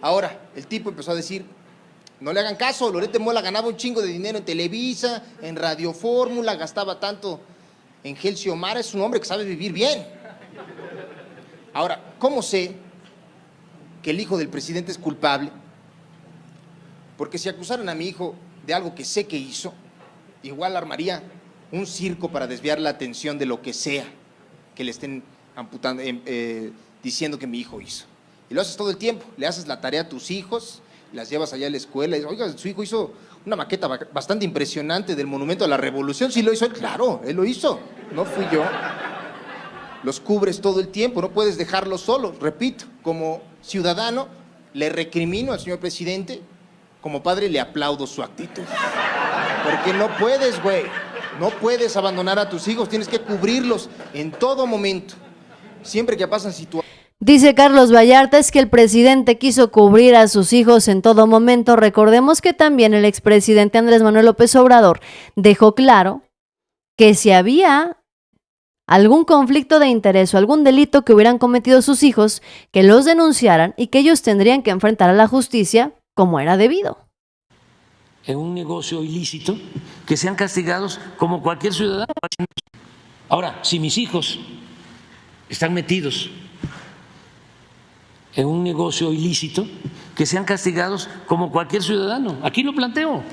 Ahora, el tipo empezó a decir, no le hagan caso, Loret de Mola ganaba un chingo de dinero en Televisa, en Radio Fórmula, gastaba tanto en Gel Xiomara, es un hombre que sabe vivir bien. Ahora, ¿cómo sé que el hijo del presidente es culpable? Porque si acusaran a mi hijo de algo que sé que hizo, igual armaría un circo para desviar la atención de lo que sea que le estén amputando, diciendo que mi hijo hizo. Y lo haces todo el tiempo, le haces la tarea a tus hijos, las llevas allá a la escuela y dices, oiga, su hijo hizo una maqueta bastante impresionante del Monumento a la Revolución. ¿Sí lo hizo él? Claro, él lo hizo, no fui yo. Los cubres todo el tiempo, no puedes dejarlos solos. Repito, como ciudadano le recrimino al señor presidente, como padre le aplaudo su actitud. Porque no puedes, güey, no puedes abandonar a tus hijos, tienes que cubrirlos en todo momento. Siempre que pasan situaciones. Dice Carlos Vallarta, es que el presidente quiso cubrir a sus hijos en todo momento. Recordemos que también el expresidente Andrés Manuel López Obrador dejó claro que si había algún conflicto de interés o algún delito que hubieran cometido sus hijos, que los denunciaran y que ellos tendrían que enfrentar a la justicia como era debido. En un negocio ilícito, que sean castigados como cualquier ciudadano. Ahora, si mis hijos están metidos en un negocio ilícito, que sean castigados como cualquier ciudadano. Aquí lo planteo.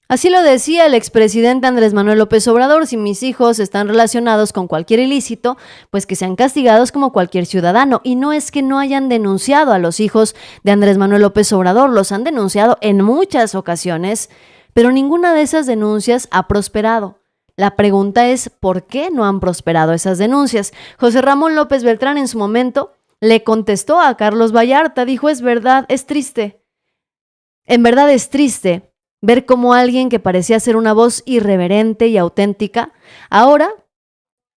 Así lo decía el expresidente Andrés Manuel López Obrador, si mis hijos están relacionados con cualquier ilícito, pues que sean castigados como cualquier ciudadano. Y no es que no hayan denunciado a los hijos de Andrés Manuel López Obrador, los han denunciado en muchas ocasiones, pero ninguna de esas denuncias ha prosperado. La pregunta es, ¿por qué no han prosperado esas denuncias? José Ramón López Beltrán en su momento le contestó a Carlos Vallarta, dijo, es verdad, es triste. En verdad es triste ver cómo alguien que parecía ser una voz irreverente y auténtica, ahora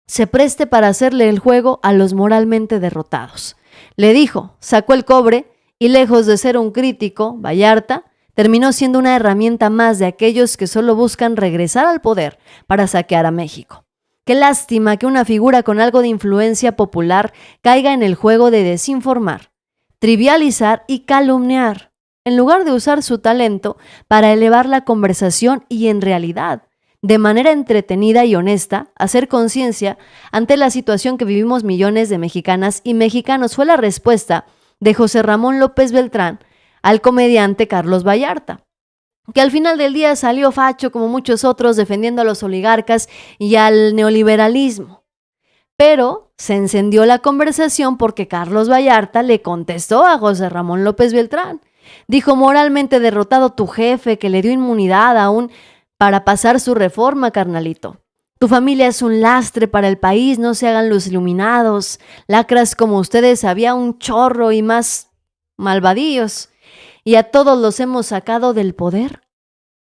se preste para hacerle el juego a los moralmente derrotados. Le dijo, sacó el cobre y lejos de ser un crítico, Vallarta terminó siendo una herramienta más de aquellos que solo buscan regresar al poder para saquear a México. Qué lástima que una figura con algo de influencia popular caiga en el juego de desinformar, trivializar y calumniar, en lugar de usar su talento para elevar la conversación y en realidad, de manera entretenida y honesta, hacer conciencia ante la situación que vivimos millones de mexicanas y mexicanos. Fue la respuesta de José Ramón López Beltrán al comediante Carlos Vallarta, que al final del día salió facho como muchos otros defendiendo a los oligarcas y al neoliberalismo. Pero se encendió la conversación porque Carlos Vallarta le contestó a José Ramón López Beltrán. Dijo, moralmente derrotado tu jefe que le dio inmunidad aún para pasar su reforma, carnalito. Tu familia es un lastre para el país, no se hagan los iluminados. Lacras como ustedes había un chorro y más malvadillos. y a todos los hemos sacado del poder.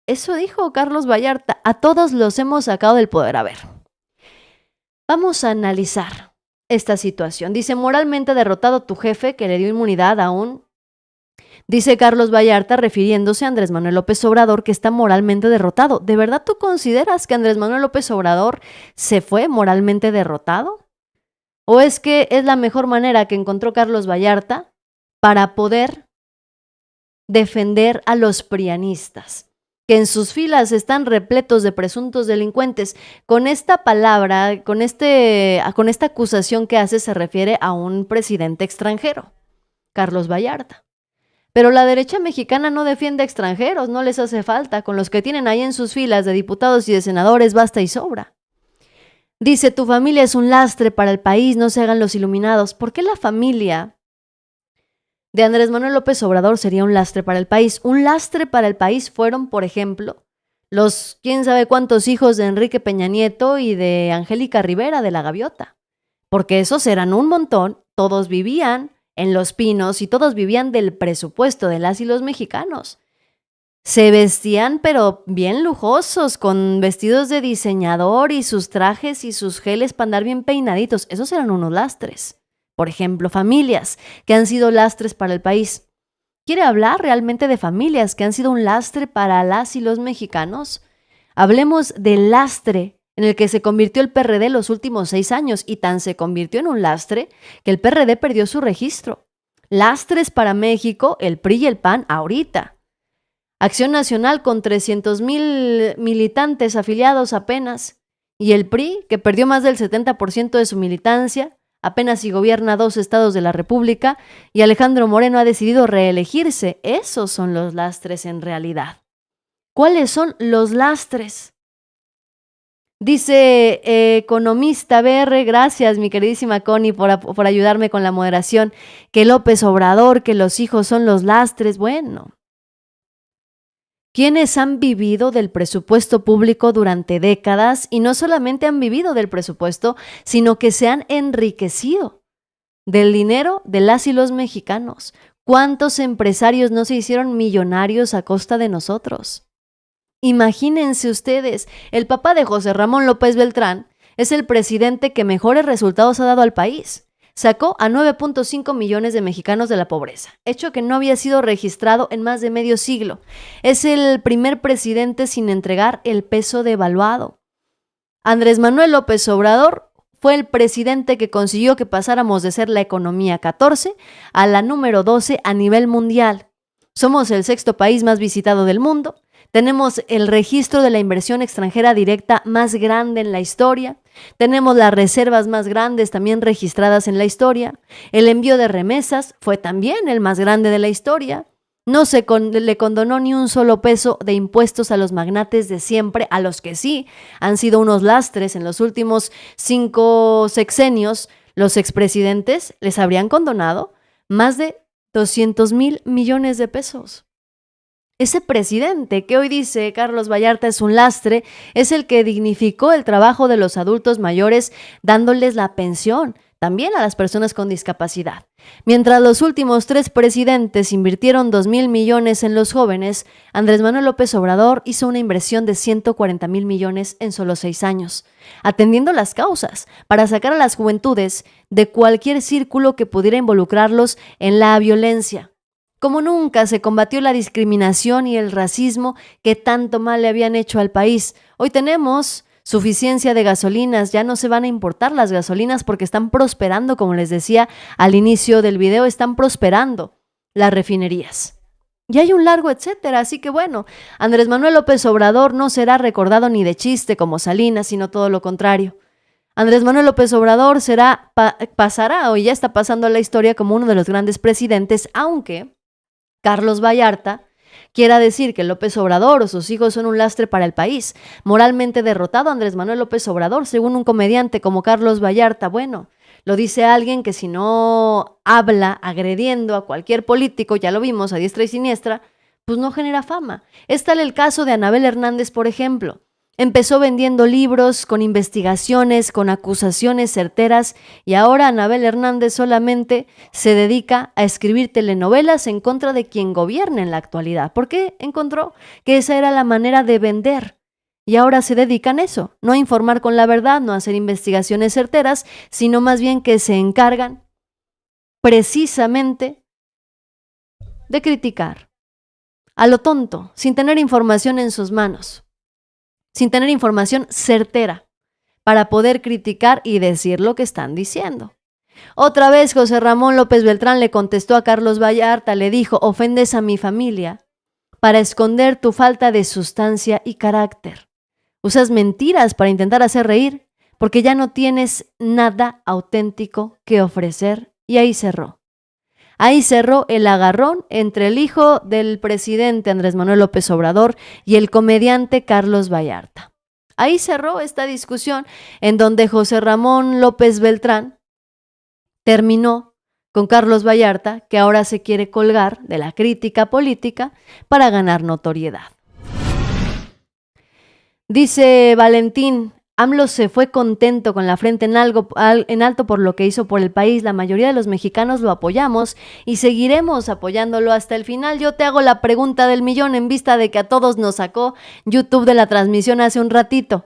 Eso dijo Carlos Vallarta, a todos los hemos sacado del poder. A ver, vamos a analizar esta situación. Dice, moralmente derrotado tu jefe que le dio inmunidad aún. Dice Carlos Vallarta, refiriéndose a Andrés Manuel López Obrador, que está moralmente derrotado. ¿De verdad tú consideras que Andrés Manuel López Obrador se fue moralmente derrotado? ¿O es que es la mejor manera que encontró Carlos Vallarta para poder defender a los prianistas, que en sus filas están repletos de presuntos delincuentes? Con esta palabra, con esta acusación que hace, se refiere a un presidente extranjero, Carlos Vallarta. Pero la derecha mexicana no defiende a extranjeros, no les hace falta. Con los que tienen ahí en sus filas de diputados y de senadores basta y sobra. Dice, tu familia es un lastre para el país, no se hagan los iluminados. ¿Por qué la familia de Andrés Manuel López Obrador sería un lastre para el país? Un lastre para el país fueron, por ejemplo, los quién sabe cuántos hijos de Enrique Peña Nieto y de Angélica Rivera de la Gaviota. Porque esos eran un montón, todos vivían en Los Pinos y todos vivían del presupuesto de las y los mexicanos. Se vestían pero bien lujosos, con vestidos de diseñador y sus trajes y sus geles para andar bien peinaditos. Esos eran unos lastres. Por ejemplo, familias que han sido lastres para el país. ¿Quiere hablar realmente de familias que han sido un lastre para las y los mexicanos? Hablemos del lastre en el que se convirtió el PRD los últimos 6 años, y tan se convirtió en un lastre que el PRD perdió su registro. Lastres para México, el PRI y el PAN ahorita. Acción Nacional con 300,000 militantes afiliados apenas, y el PRI, que perdió más del 70% de su militancia, apenas si gobierna 2 estados de la República, y Alejandro Moreno ha decidido reelegirse. Esos son los lastres en realidad. ¿Cuáles son los lastres? Dice Economista BR, gracias mi queridísima Connie por ayudarme con la moderación, que López Obrador, que los hijos son los lastres. Bueno, quienes han vivido del presupuesto público durante décadas, y no solamente han vivido del presupuesto, sino que se han enriquecido del dinero de las y los mexicanos. ¿Cuántos empresarios no se hicieron millonarios a costa de nosotros? Imagínense ustedes, el papá de José Ramón López Beltrán es el presidente que mejores resultados ha dado al país. Sacó a 9.5 millones de mexicanos de la pobreza, hecho que no había sido registrado en más de medio siglo. Es el primer presidente sin entregar el peso devaluado. Andrés Manuel López Obrador fue el presidente que consiguió que pasáramos de ser la economía 14 a la número 12 a nivel mundial. Somos el 6º país más visitado del mundo. Tenemos el registro de la inversión extranjera directa más grande en la historia. Tenemos las reservas más grandes también registradas en la historia. El envío de remesas fue también el más grande de la historia. No se le condonó ni un solo peso de impuestos a los magnates de siempre, a los que sí han sido unos lastres en los últimos 5 sexenios. Los expresidentes les habrían condonado más de 200,000 millones de pesos. Ese presidente que hoy dice Carlos Vallarta es un lastre es el que dignificó el trabajo de los adultos mayores dándoles la pensión, también a las personas con discapacidad. Mientras los últimos 3 presidentes invirtieron 2,000 millones en los jóvenes, Andrés Manuel López Obrador hizo una inversión de 140,000 millones en solo 6 años, atendiendo las causas para sacar a las juventudes de cualquier círculo que pudiera involucrarlos en la violencia. Como nunca se combatió la discriminación y el racismo que tanto mal le habían hecho al país. Hoy tenemos suficiencia de gasolinas, ya no se van a importar las gasolinas porque están prosperando, como les decía al inicio del video, están prosperando las refinerías. Y hay un largo etcétera, así que bueno, Andrés Manuel López Obrador no será recordado ni de chiste como Salinas, sino todo lo contrario. Andrés Manuel López Obrador pasará o ya está pasando a la historia como uno de los grandes presidentes, aunque Carlos Vallarta quiera decir que López Obrador o sus hijos son un lastre para el país. Moralmente derrotado Andrés Manuel López Obrador, según un comediante como Carlos Vallarta. Bueno, lo dice alguien que si no habla agrediendo a cualquier político, ya lo vimos a diestra y siniestra, pues no genera fama. Es tal el caso de Anabel Hernández, por ejemplo. Empezó vendiendo libros con investigaciones, con acusaciones certeras, y ahora Anabel Hernández solamente se dedica a escribir telenovelas en contra de quien gobierna en la actualidad, porque encontró que esa era la manera de vender. Y ahora se dedican a eso, no a informar con la verdad, no a hacer investigaciones certeras, sino más bien que se encargan precisamente de criticar a lo tonto, sin tener información en sus manos, sin tener información certera para poder criticar y decir lo que están diciendo. Otra vez José Ramón López Beltrán le contestó a Carlos Vallarta, le dijo: ofendes a mi familia para esconder tu falta de sustancia y carácter. Usas mentiras para intentar hacer reír porque ya no tienes nada auténtico que ofrecer. Y ahí cerró. Ahí cerró el agarrón entre el hijo del presidente Andrés Manuel López Obrador y el comediante Carlos Vallarta. Ahí cerró esta discusión en donde José Ramón López Beltrán terminó con Carlos Vallarta, que ahora se quiere colgar de la crítica política para ganar notoriedad. Dice Valentín: AMLO se fue contento con la frente en alto por lo que hizo por el país. La mayoría de los mexicanos lo apoyamos y seguiremos apoyándolo hasta el final. Yo te hago la pregunta del millón en vista de que a todos nos sacó YouTube de la transmisión hace un ratito.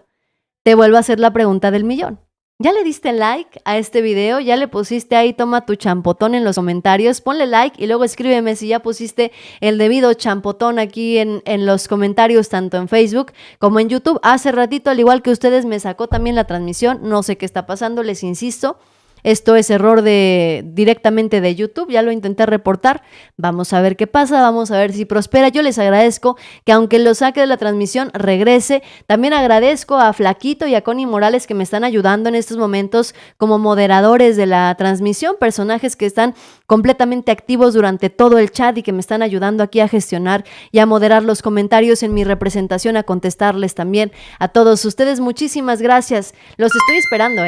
Te vuelvo a hacer la pregunta del millón. ¿Ya le diste like a este video? ¿Ya le pusiste ahí toma tu champotón en los comentarios? Ponle like y luego escríbeme si ya pusiste el debido champotón aquí en los comentarios, tanto en Facebook como en YouTube. Hace ratito, al igual que ustedes, me sacó también la transmisión. No sé qué está pasando, les insisto. Esto es error directamente de YouTube, ya lo intenté reportar, vamos a ver qué pasa, vamos a ver si prospera. Yo les agradezco que aunque lo saque de la transmisión, regrese. También agradezco a Flaquito y a Connie Morales que me están ayudando en estos momentos como moderadores de la transmisión, personajes que están completamente activos durante todo el chat y que me están ayudando aquí a gestionar y a moderar los comentarios en mi representación, a contestarles también a todos ustedes. Muchísimas gracias, los estoy esperando,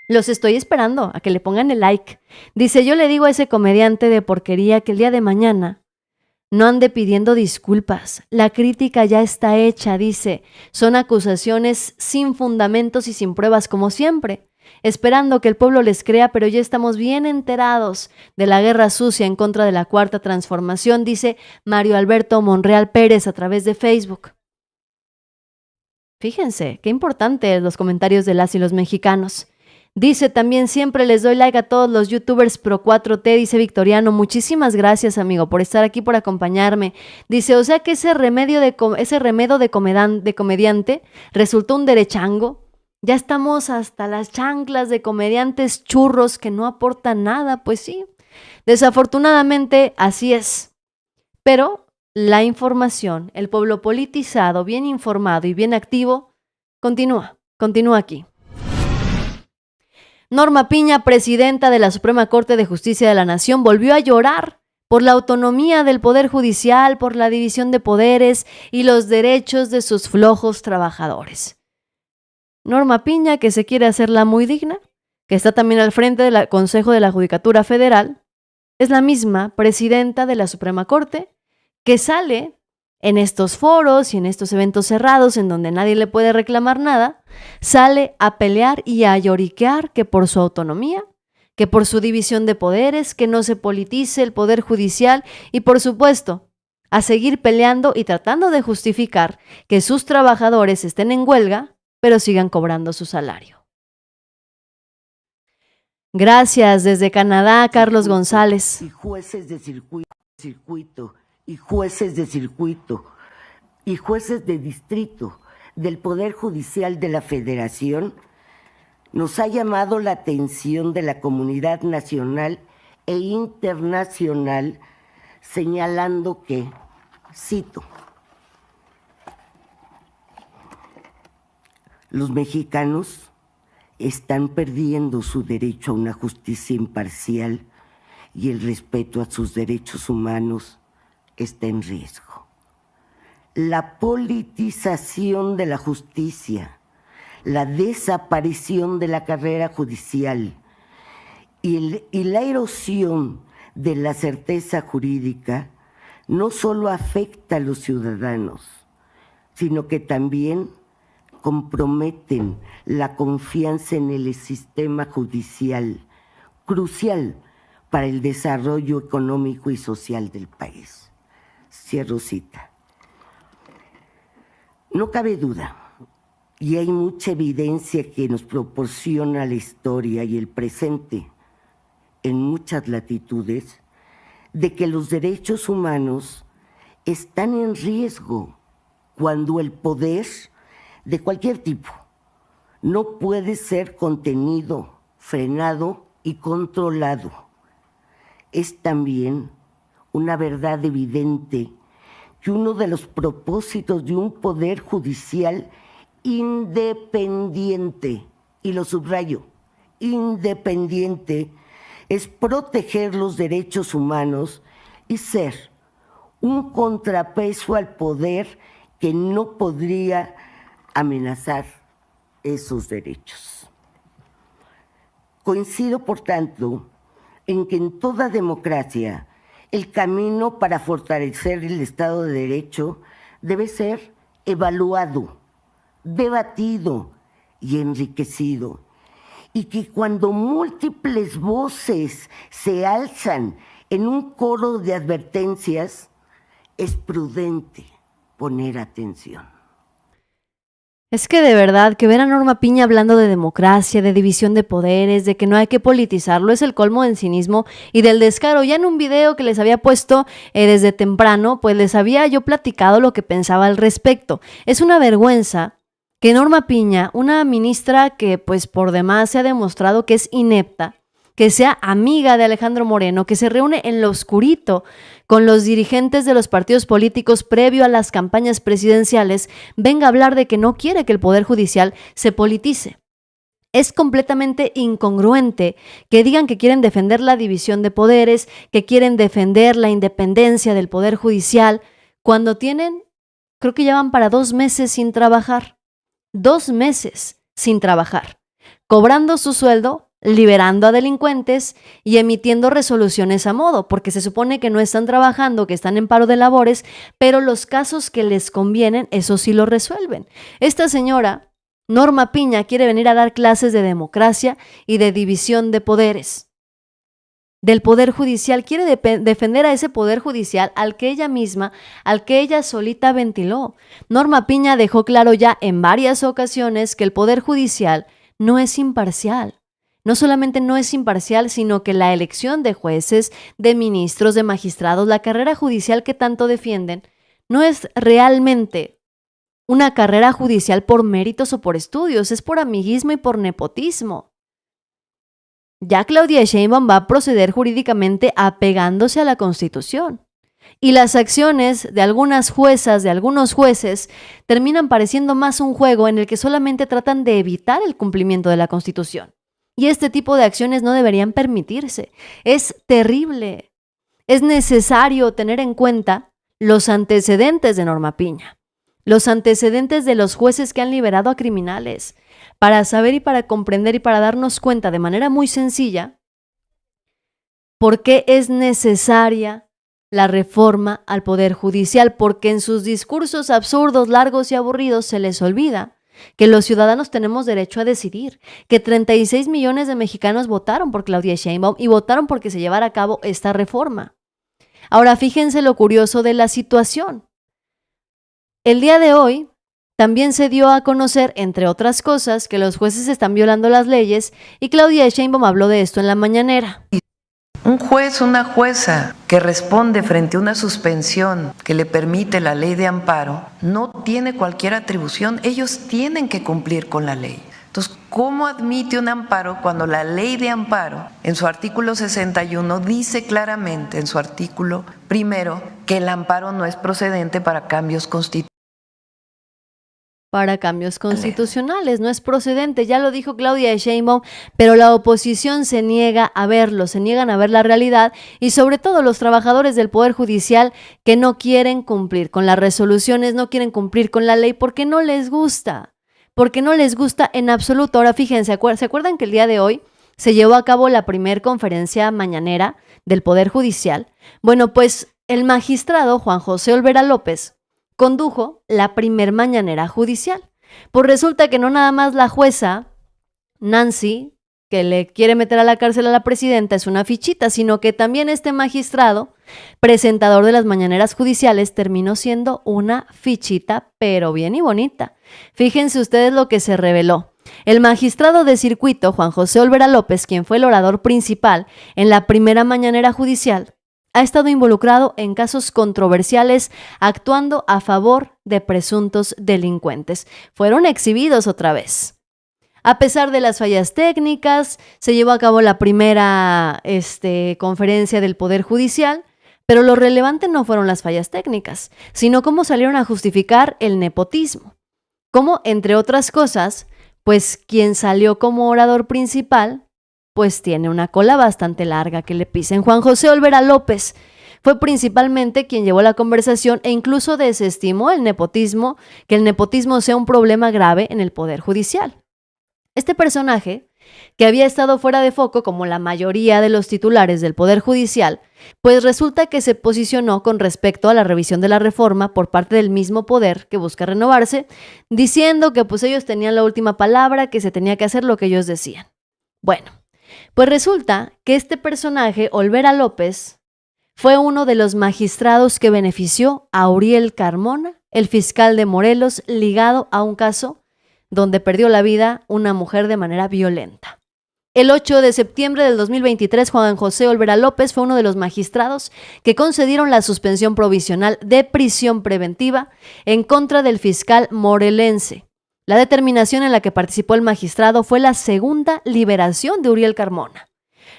Los estoy esperando a que le pongan el like. Dice: yo le digo a ese comediante de porquería que el día de mañana no ande pidiendo disculpas. La crítica ya está hecha, dice. Son acusaciones sin fundamentos y sin pruebas como siempre. Esperando que el pueblo les crea, pero ya estamos bien enterados de la guerra sucia en contra de la Cuarta Transformación, dice Mario Alberto Monreal Pérez a través de Facebook. Fíjense, qué importantes los comentarios de las y los mexicanos. Dice también: siempre les doy like a todos los youtubers pro 4T, dice Victoriano. Muchísimas gracias, amigo, por estar aquí, por acompañarme. Dice: o sea que ese remedio de comediante resultó un derechango. Ya estamos hasta las chanclas de comediantes churros que no aportan nada. Pues sí, desafortunadamente así es. Pero la información, el pueblo politizado, bien informado y bien activo, continúa aquí. Norma Piña, presidenta de la Suprema Corte de Justicia de la Nación, volvió a llorar por la autonomía del Poder Judicial, por la división de poderes y los derechos de sus flojos trabajadores. Norma Piña, que se quiere hacer la muy digna, que está también al frente del Consejo de la Judicatura Federal, es la misma presidenta de la Suprema Corte que sale en estos foros y en estos eventos cerrados en donde nadie le puede reclamar nada, sale a pelear y a lloriquear que por su autonomía, que por su división de poderes, que no se politice el Poder Judicial y, por supuesto, a seguir peleando y tratando de justificar que sus trabajadores estén en huelga, pero sigan cobrando su salario. Gracias desde Canadá, Carlos González. Y jueces de circuito, y jueces de circuito, y jueces de distrito del Poder Judicial de la Federación, nos ha llamado la atención de la comunidad nacional e internacional, señalando que, cito, los mexicanos están perdiendo su derecho a una justicia imparcial y el respeto a sus derechos humanos está en riesgo. La politización de la justicia, la desaparición de la carrera judicial y la erosión de la certeza jurídica no solo afecta a los ciudadanos, sino que también comprometen la confianza en el sistema judicial, crucial para el desarrollo económico y social del país. Cierro cita. No cabe duda, y hay mucha evidencia que nos proporciona la historia y el presente en muchas latitudes, de que los derechos humanos están en riesgo cuando el poder de cualquier tipo no puede ser contenido, frenado y controlado. Es también una verdad evidente que uno de los propósitos de un poder judicial independiente, y lo subrayo, independiente, es proteger los derechos humanos y ser un contrapeso al poder que no podría amenazar esos derechos. Coincido, por tanto, en que en toda democracia el camino para fortalecer el Estado de Derecho debe ser evaluado, debatido y enriquecido, y que cuando múltiples voces se alzan en un coro de advertencias, es prudente poner atención. Es que de verdad, que ver a Norma Piña hablando de democracia, de división de poderes, de que no hay que politizarlo, es el colmo del cinismo y del descaro. Ya en un video que les había puesto desde temprano, pues les había yo platicado lo que pensaba al respecto. Es una vergüenza que Norma Piña, una ministra que pues por demás se ha demostrado que es inepta, que sea amiga de Alejandro Moreno, que se reúne en lo oscurito con los dirigentes de los partidos políticos previo a las campañas presidenciales, venga a hablar de que no quiere que el Poder Judicial se politice. Es completamente incongruente que digan que quieren defender la división de poderes, que quieren defender la independencia del Poder Judicial, cuando tienen, creo que ya van para 2 meses sin trabajar. 2 meses sin trabajar, cobrando su sueldo, liberando a delincuentes y emitiendo resoluciones a modo, porque se supone que no están trabajando, que están en paro de labores, pero los casos que les convienen, eso sí lo resuelven. Esta señora, Norma Piña, quiere venir a dar clases de democracia y de división de poderes. Del Poder Judicial, quiere defender a ese Poder Judicial al que ella misma, al que ella solita ventiló. Norma Piña dejó claro ya en varias ocasiones que el Poder Judicial no es imparcial. No solamente no es imparcial, sino que la elección de jueces, de ministros, de magistrados, la carrera judicial que tanto defienden, no es realmente una carrera judicial por méritos o por estudios, es por amiguismo y por nepotismo. Ya Claudia Sheinbaum va a proceder jurídicamente apegándose a la Constitución. Y las acciones de algunas juezas, de algunos jueces, terminan pareciendo más un juego en el que solamente tratan de evitar el cumplimiento de la Constitución. Y este tipo de acciones no deberían permitirse. Es terrible. Es necesario tener en cuenta los antecedentes de Norma Piña, los antecedentes de los jueces que han liberado a criminales, para saber y para comprender y para darnos cuenta de manera muy sencilla por qué es necesaria la reforma al Poder Judicial, porque en sus discursos absurdos, largos y aburridos se les olvida que los ciudadanos tenemos derecho a decidir, que 36 millones de mexicanos votaron por Claudia Sheinbaum y votaron porque se llevara a cabo esta reforma. Ahora, fíjense lo curioso de la situación. El día de hoy también se dio a conocer, entre otras cosas, que los jueces están violando las leyes y Claudia Sheinbaum habló de esto en la mañanera. Un juez, una jueza que responde frente a una suspensión que le permite la ley de amparo, no tiene cualquier atribución, ellos tienen que cumplir con la ley. Entonces, ¿cómo admite un amparo cuando la ley de amparo, en su artículo 61, dice claramente, en su artículo primero, que el amparo no es procedente para cambios constitucionales? Para cambios constitucionales, no es procedente, ya lo dijo Claudia Sheinbaum, pero la oposición se niega a verlo, se niegan a ver la realidad y sobre todo los trabajadores del Poder Judicial que no quieren cumplir con las resoluciones, no quieren cumplir con la ley porque no les gusta en absoluto. Ahora fíjense, ¿se acuerdan que el día de hoy se llevó a cabo la primer conferencia mañanera del Poder Judicial? Bueno, pues el magistrado Juan José Olvera López condujo la primer mañanera judicial. Pues resulta que no nada más la jueza Nancy, que le quiere meter a la cárcel a la presidenta, es una fichita, sino que también este magistrado, presentador de las mañaneras judiciales, terminó siendo una fichita, pero bien y bonita. Fíjense ustedes lo que se reveló. El magistrado de circuito, Juan José Olvera López, quien fue el orador principal en la primera mañanera judicial, ha estado involucrado en casos controversiales actuando a favor de presuntos delincuentes. Fueron exhibidos otra vez. A pesar de las fallas técnicas, se llevó a cabo la primera conferencia del Poder Judicial, pero lo relevante no fueron las fallas técnicas, sino cómo salieron a justificar el nepotismo. Cómo, entre otras cosas, pues quien salió como orador principal, pues tiene una cola bastante larga que le pisen. Juan José Olvera López fue principalmente quien llevó la conversación e incluso desestimó el nepotismo, que el nepotismo sea un problema grave en el Poder Judicial. Este personaje, que había estado fuera de foco como la mayoría de los titulares del Poder Judicial, pues resulta que se posicionó con respecto a la revisión de la reforma por parte del mismo poder que busca renovarse, diciendo que pues ellos tenían la última palabra, que se tenía que hacer lo que ellos decían. Bueno, pues resulta que este personaje, Olvera López, fue uno de los magistrados que benefició a Uriel Carmona, el fiscal de Morelos, ligado a un caso donde perdió la vida una mujer de manera violenta. El 8 de septiembre del 2023, Juan José Olvera López fue uno de los magistrados que concedieron la suspensión provisional de prisión preventiva en contra del fiscal morelense. La determinación en la que participó el magistrado fue la segunda liberación de Uriel Carmona.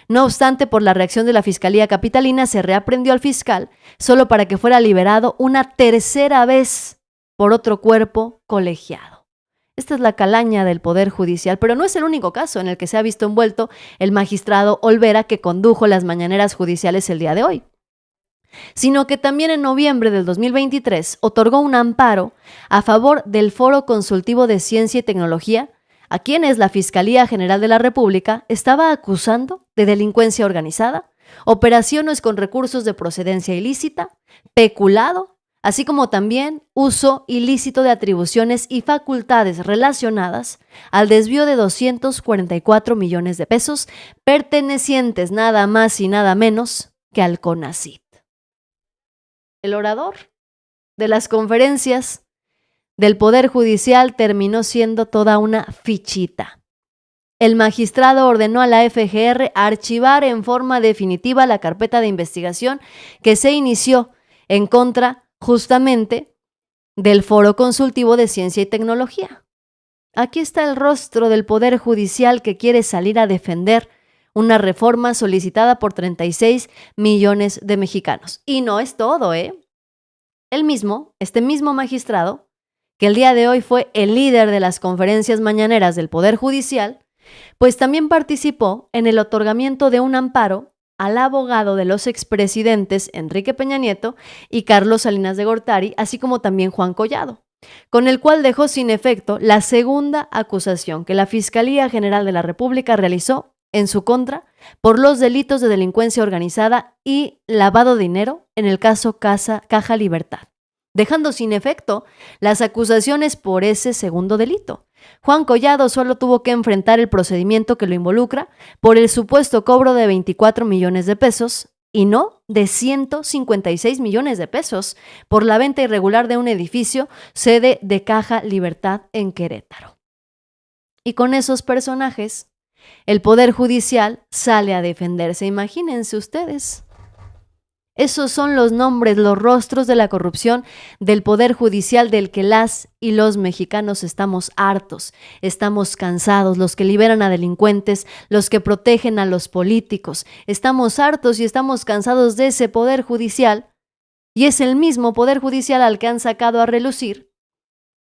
No obstante, por la reacción de la Fiscalía Capitalina, se reaprendió al fiscal solo para que fuera liberado una tercera vez por otro cuerpo colegiado. Esta es la calaña del Poder Judicial, pero no es el único caso en el que se ha visto envuelto el magistrado Olvera que condujo las mañaneras judiciales el día de hoy, sino que también en noviembre del 2023 otorgó un amparo a favor del Foro Consultivo de Ciencia y Tecnología, a quienes la Fiscalía General de la República estaba acusando de delincuencia organizada, operaciones con recursos de procedencia ilícita, peculado, así como también uso ilícito de atribuciones y facultades relacionadas al desvío de 244 millones de pesos pertenecientes nada más y nada menos que al CONACYT. El orador de las conferencias del Poder Judicial terminó siendo toda una fichita. El magistrado ordenó a la FGR archivar en forma definitiva la carpeta de investigación que se inició en contra justamente del Foro Consultivo de Ciencia y Tecnología. Aquí está el rostro del Poder Judicial que quiere salir a defender una reforma solicitada por 36 millones de mexicanos. Y no es todo, este mismo magistrado, que el día de hoy fue el líder de las conferencias mañaneras del Poder Judicial, pues también participó en el otorgamiento de un amparo al abogado de los expresidentes Enrique Peña Nieto y Carlos Salinas de Gortari, así como también Juan Collado, con el cual dejó sin efecto la segunda acusación que la Fiscalía General de la República realizó en su contra por los delitos de delincuencia organizada y lavado de dinero en el caso Caja Libertad, dejando sin efecto las acusaciones por ese segundo delito. Juan Collado solo tuvo que enfrentar el procedimiento que lo involucra por el supuesto cobro de 24 millones de pesos y no de 156 millones de pesos por la venta irregular de un edificio sede de Caja Libertad en Querétaro. Y con esos personajes, el Poder Judicial sale a defenderse. Imagínense ustedes. Esos son los nombres, los rostros de la corrupción del Poder Judicial del que las y los mexicanos estamos hartos, estamos cansados, los que liberan a delincuentes, los que protegen a los políticos. Estamos hartos y estamos cansados de ese Poder Judicial y es el mismo Poder Judicial al que han sacado a relucir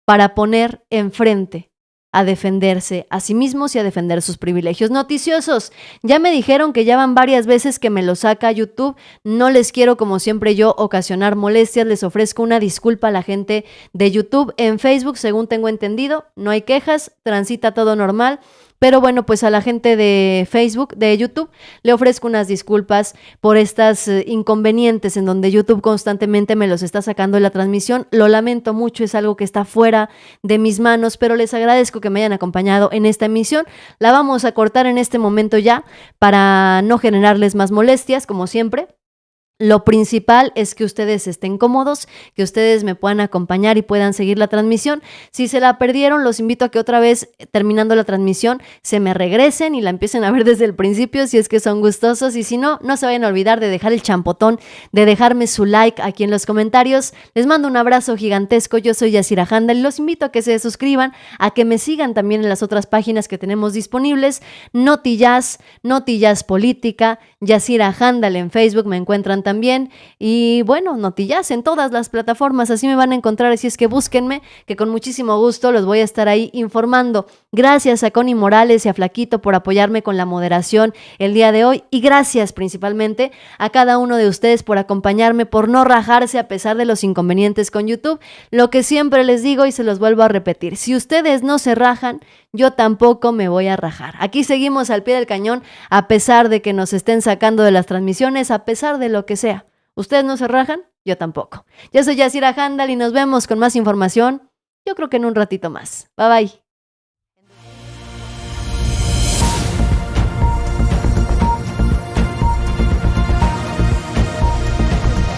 para poner enfrente a defenderse a sí mismos y a defender sus privilegios. Noticiosos, ya me dijeron que ya van varias veces que me lo saca YouTube, no les quiero como siempre yo ocasionar molestias, les ofrezco una disculpa a la gente de YouTube. En Facebook, según tengo entendido, no hay quejas, transita todo normal, Pero bueno, pues a la gente de Facebook, de YouTube, le ofrezco unas disculpas por estas inconvenientes en donde YouTube constantemente me los está sacando de la transmisión. Lo lamento mucho, es algo que está fuera de mis manos, pero les agradezco que me hayan acompañado en esta emisión. La vamos a cortar en este momento ya para no generarles más molestias, como siempre. Lo principal es que ustedes estén cómodos, que ustedes me puedan acompañar y puedan seguir la transmisión. Si se la perdieron, los invito a que otra vez, terminando la transmisión, se me regresen y la empiecen a ver desde el principio, si es que son gustosos. Y si no, no se vayan a olvidar de dejar el champotón, de dejarme su like aquí en los comentarios. Les mando un abrazo gigantesco. Yo soy Yasira Handal y los invito a que se suscriban, a que me sigan también en las otras páginas que tenemos disponibles. Notijazz, Notijazz Política, Yasira Handal en Facebook, me encuentran también, y bueno, Notijazz en todas las plataformas, así me van a encontrar, así es que búsquenme, que con muchísimo gusto los voy a estar ahí informando. Gracias a Connie Morales y a Flaquito por apoyarme con la moderación el día de hoy, y gracias principalmente a cada uno de ustedes por acompañarme, por no rajarse a pesar de los inconvenientes con YouTube. Lo que siempre les digo y se los vuelvo a repetir, si ustedes no se rajan, yo tampoco me voy a rajar. Aquí seguimos al pie del cañón, a pesar de que nos estén sacando de las transmisiones, a pesar de lo que sea. ¿Ustedes no se rajan? Yo tampoco. Yo soy Yasira Handal y nos vemos con más información, yo creo que en un ratito más. Bye bye.